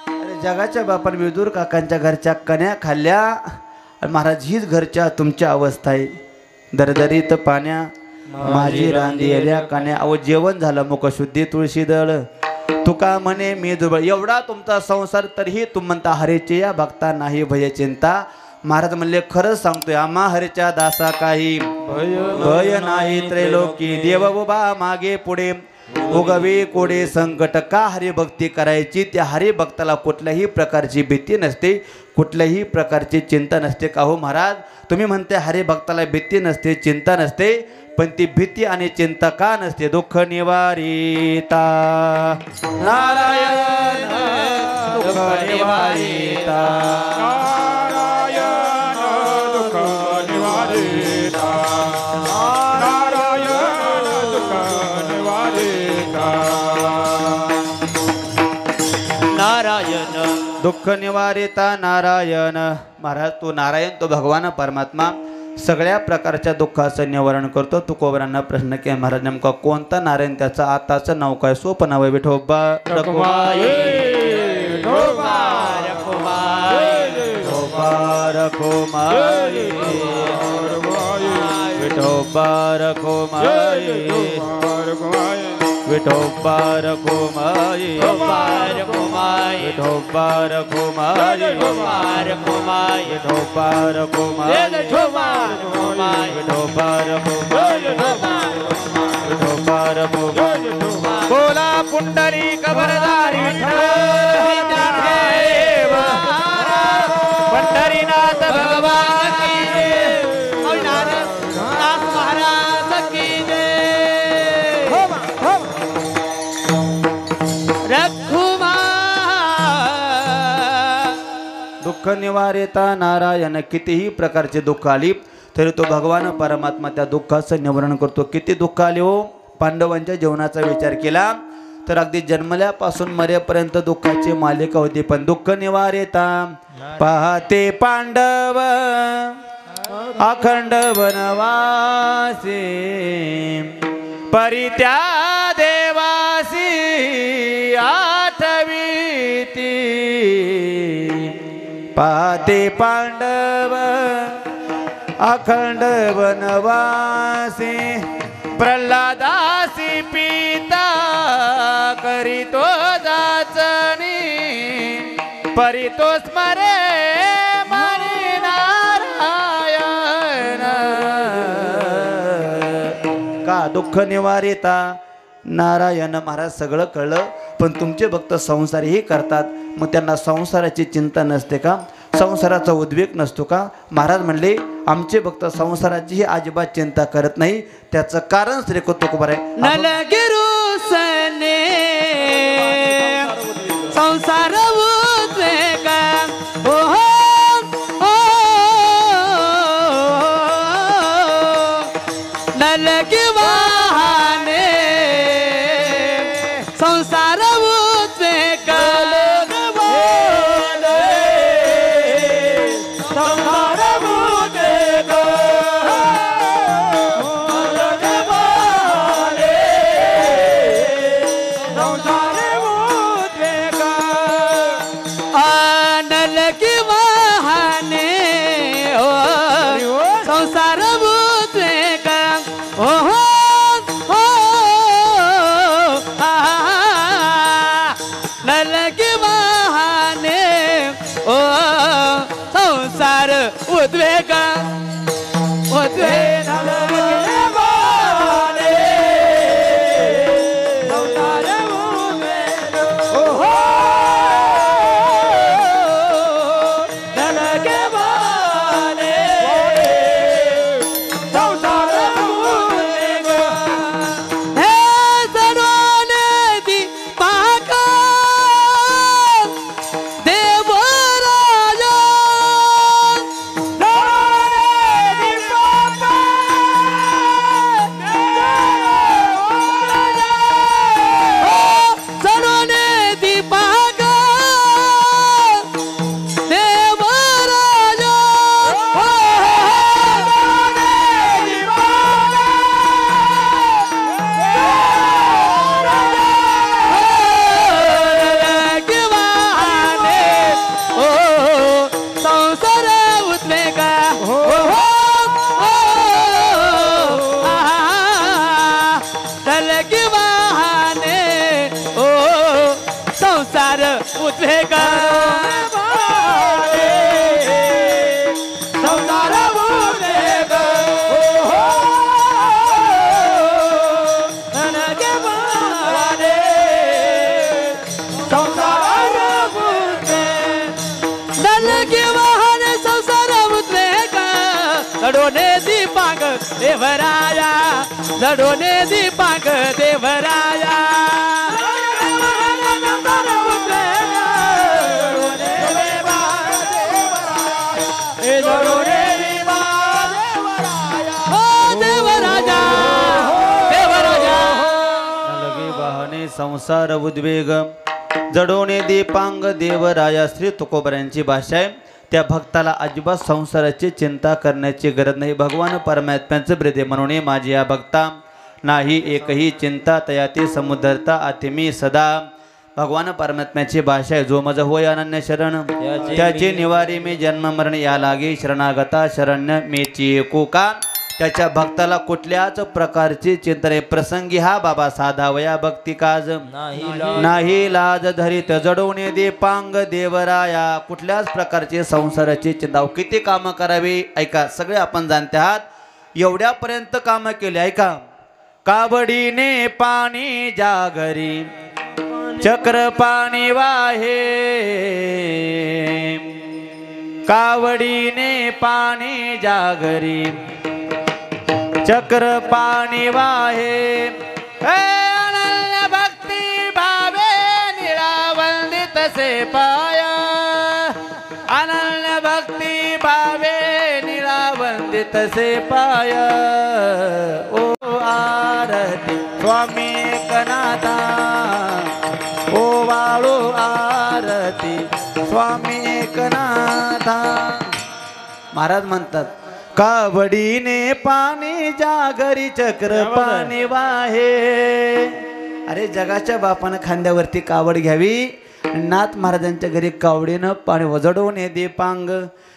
अरे जगाच्या बापान विदुर काकांच्या घरच्या कन्या खाल्ल्या. आणि महाराज हीच घरच्या तुमच्या अवस्था आहे. दरदरीत पाण्या माझी रांदी येल्या कन्या. अहो जेवण झालं मुखशुद्धी तुळशी दळ. तुका म्हणे मी दुबळ. एवढा तुमचा संसार तरीही तुम म्हणता हरेचे या भक्ता नाही भय चिंता. महाराज म्हणले खरंच सांगतोय आम्हा हरेच्या दासा काही भय नाही. त्रैलोकी देव उभा मागे पुढे उगवे कोडे संकट. का हरिभक्ती करायची? त्या हरिभक्ताला कुठल्याही प्रकारची भीती नसते, कुठल्याही प्रकारची चिंता नसते. का हो महाराज तुम्ही म्हणते हरिभक्ताला भीती नसते, चिंता नसते, पण ती भीती आणि चिंता का नसते? दुःख निवारिता नारायण दुःख निवारिता नारायण दुःख निवारिता, नारायण दुःख निवारिता, नारायण दुःख निवारिता नारायण. महाराज तू नारायण, तो भगवान परमात्मा सगळ्या प्रकारच्या दुःखाचं निवारण करतो. तुकोबरांना प्रश्न केला महाराज नेमका कोणता नारायण? त्याचं आताचं नाव काय? सोपं नाव आहे विठोबा रखुमाई. विठोबा रखुमाई, विठोबा रखुमाई, विठोबा रखुमाई, विठोबा रखुमाई, कुमार कुमार, विठोबा रखुमाई, कुमार कुमार, विठोबा रखुमाई, कुमार कुमार, विठोबा रखुमाई, विठोबा रखुमाई. बोला पुंडरी कबरदारी पंढरीनाथ भगवान की जय. नाथ महाराज की जय. रखुमार. दुःख निवारिता नारायण. कितीही प्रकारचे दुःख आली तरी तो भगवान परमात्मा त्या दुःखाचं निवारण करतो. किती दुःख आले हो पांडवांच्या जीवनाचा विचार केला तर अगदी जन्मल्यापासून मरेपर्यंत दुःखाची मालिका होती. पण दुःख निवारेता पाहते पांडव अखंड वनवासी परित्या देवासी आठवीती पाहते पांडव अखंड वनवासी प्रल्हादासी पिता करीतो जाचणी परितो स्मरे मनी नारायण. का दुःख निवारिता नारायण. महाराज सगळं कळलं पण तुमचे भक्त संसारीही करतात मग त्यांना संसाराची चिंता नसते का संसाराचा उद्वेग नसतो का. महाराज म्हणले आमचे भक्त संसाराचीही अजिबात चिंता करत नाही. त्याचं कारण श्री तुकोबार आहे. नलगिरुसने संसार उद्वेग ओ नलगी वाहने संसार उद्वेग उद्वेग उद्वेग उद्वेग संसार उद्वेग नलगे वाहने संसार उद्वेग नलगे वाहने संसार उद्वेग जडोने दीपांग देवराया जडोने दीपांग देवराया संसार उद्वेग जडोने दीपांग देवराया श्री तुकोबारांची भाषा आहे. त्या भक्ताला अजिबात संसाराची चिंता करण्याची गरज नाही. भगवान परमात्म्याचं ब्रदे म्हणून माझी या भक्ता नाही एकही चिंता तयाती समुद्रता आतिमी सदा. भगवान परमात्म्याची भाषा आहे. जो मज होय अनन्य शरण त्याची निवारी मी जन्म मरण या लागे शरणागता शरण्य मेची एको का. त्याच्या भक्ताला कुठल्याच प्रकारची चिंता नाही. प्रसंगी हा बाबा साधावया भक्ती काज नाही लाज धरीत जडवणे दीपांग देवराया. कुठल्याच प्रकारची संसाराची चिंता किती कामं करावी ऐका सगळे आपण जाणते आहात. एवढ्यापर्यंत कामं केली ऐका. कावडीने पाणी जागरी चक्र पाणी वाहे कावडीने पाणी जागरी चक्र पाणी वाहे अनन्य भक्ती भावे निळावंदित से पाया अनन्य भक्ती भावे निळावंदित वंदितसे पाय ओ आरती स्वामी एकनाथा ओ वाळू आरती स्वामी एकनाथा. महाराज म्हणतात कावडीने पाणी जागरी चक्र पाणी वाहे. अरे जगाच्या बापानं खांद्यावरती कावड घ्यावी. नाथ महाराजांच्या घरी कावडीनं पाणी वजडवून ये दीपांग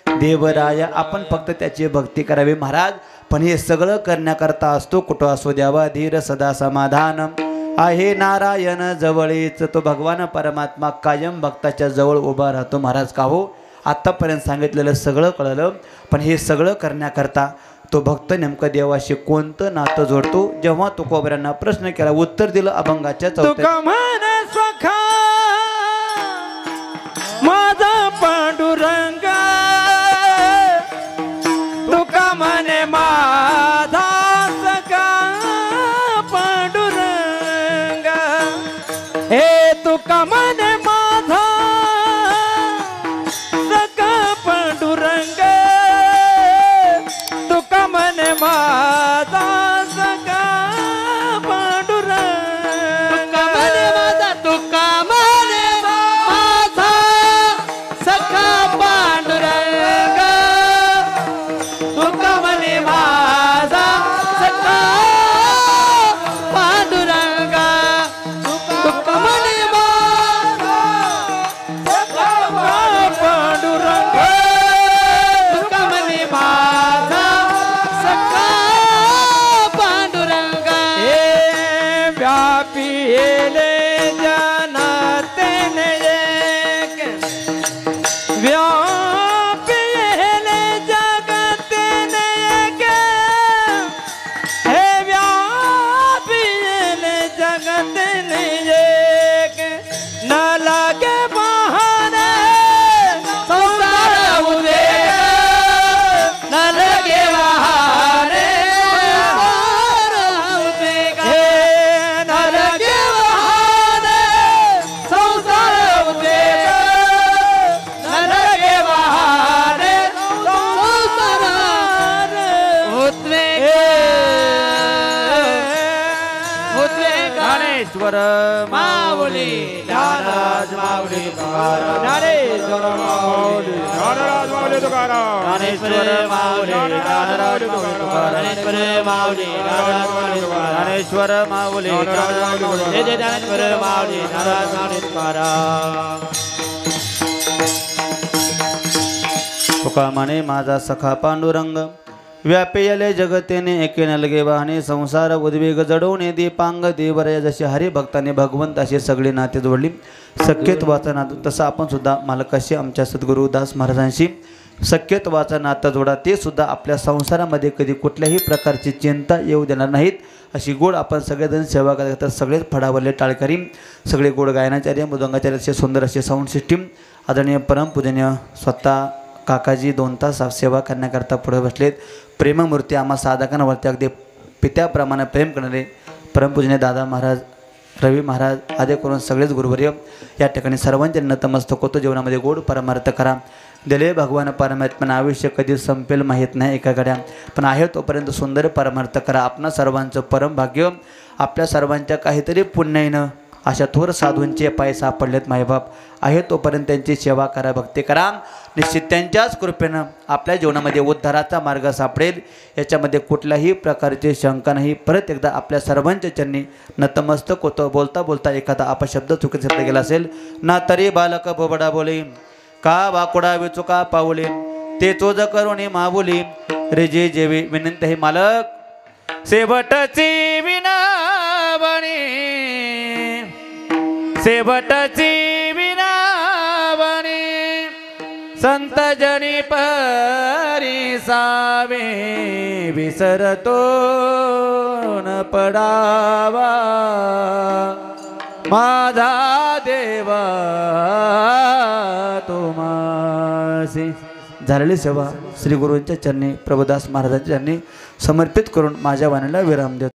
देवराय. आपण फक्त त्याची भक्ती करावी महाराज. पण हे सगळं करण्याकरता असतो कुठं असो द्यावा धीर सदा समाधान आहे नारायण जवळीच. तो भगवान परमात्मा कायम भक्ताच्या जवळ उभा राहतो महाराज. का हो आत्तापर्यंत सांगितलेलं सगळं कळलं. पण हे सगळं करण्याकरता तो भक्त नेमकं देवाशी कोणतं नातं जोडतो. जेव्हा तुकोबऱ्यांना प्रश्न केला उत्तर दिलं अभंगाच्या तुका म्हणे स्वखा माझा पांडुरंग तुका म्हणे माझा सखा पांडुरंग हे तुका म्हणे माझा सखा पांडुरंग तुका म्हणे माझा सखा पांडुरंग तुका म्हणे माझा सखा पांडुरंग तुका म्हणे माझा सखा पांडुरंग तुका म्हणे माझा सखा पांडुरंग तुका म्हणे माझा सखा पांडुरंग हे व्यापी येले जनते एक व्यापी येले जगते एक हे व्यापी येले जगते एक न लागे बहाने संसार उदे न लगे बहाने हे न लगे संसार उदे न लगे बहाने संसार उद्वेग उद्वेग ज्ञानेश्वर माऊली ज्ञानराज माऊली तुकाराम. ज्ञानेश्वर माऊली ज्ञानराज माऊली तुकाराम ज्ञानेश्वर माऊली ज्ञानराज माऊली तुकाराम. ज्ञानेश्वर माऊली ज्ञानराज माऊली ज्ञानेश्वर माऊली ज्ञानराज माऊली. जय जय ज्ञानेश्वर माऊली ज्ञानराज माऊली तुकाराम. तुका म्हणे माझा सखा पांडुरंग व्यापेयले जगतेने एके नलगे वाहने संसार उद्वेग जडवणे दीपांग देवराया. जसे हरिभक्ताने भगवंत अशी सगळी नाते जोडली सख्यत्वाचं नातं तसं आपण सुद्धा मालकाशी आमच्या सद्गुरू दास महाराजांशी सख्यत्वाचं नातं जोडा. ते सुद्धा आपल्या संसारामध्ये कधी कुठल्याही प्रकारची चिंता येऊ देणार नाहीत अशी गोड आपण सगळेजण सेवा करतात. सगळेच फडावरले टाळकरी सगळे गोड गायनाचार्य मृदंगाचार्य असे सुंदर असे साऊंड सिस्टीम आदरणीय परमपूजनीय स्वतः काकाजी 2 तास सेवा करण्याकरता पुढे बसलेत. प्रेममूर्ती आम्हा साधकांवरती अगदी पित्याप्रमाणे प्रेम करणारे परमपूजनीय दादा महाराज रवी महाराज आदि करून सगळेच गुरुवर्य या ठिकाणी सर्वांचे नतमस्तक होतो. जीवनामध्ये गोड परमार्थ करा. दिले भगवान परमात्म्यानं आयुष्य कधी संपेल माहीत नाही एका घड्या. पण आहे तोपर्यंत सुंदर परमार्थ करा. आपणा सर्वांचं परम भाग्य आपल्या सर्वांच्या काहीतरी पुण्याईनं अशा थोर साधूंचे पाय सापडलेत मायबाप आहे तोपर्यंत त्यांची सेवा करा भक्ती करा. निश्चित त्यांच्याच कृपेनं आपल्या जीवनामध्ये उद्धाराचा मार्ग सापडेल याच्यामध्ये कुठल्याही प्रकारची शंका नाही. परत एकदा आपल्या सर्वांच्या चरणी नतमस्तक होतं. बोलता बोलता एखादा अपशब्द चुकीचा शब्द गेला असेल ना तरी बालक बोबडा बोले का वाकुडा विचुका पाऊले ते चोज करून माबुली रे जे जेवी विनंती हे मालक शेवटची विनावणी शेवटची विनावणी संत जनी परिसावे विसरतो न पडावा माझा देवा तुमासी. झालेली सेवा श्री गुरूंच्या चरणी प्रभुदास महाराजांच्या चरणी समर्पित करून माझ्या वाणीला विराम देतो.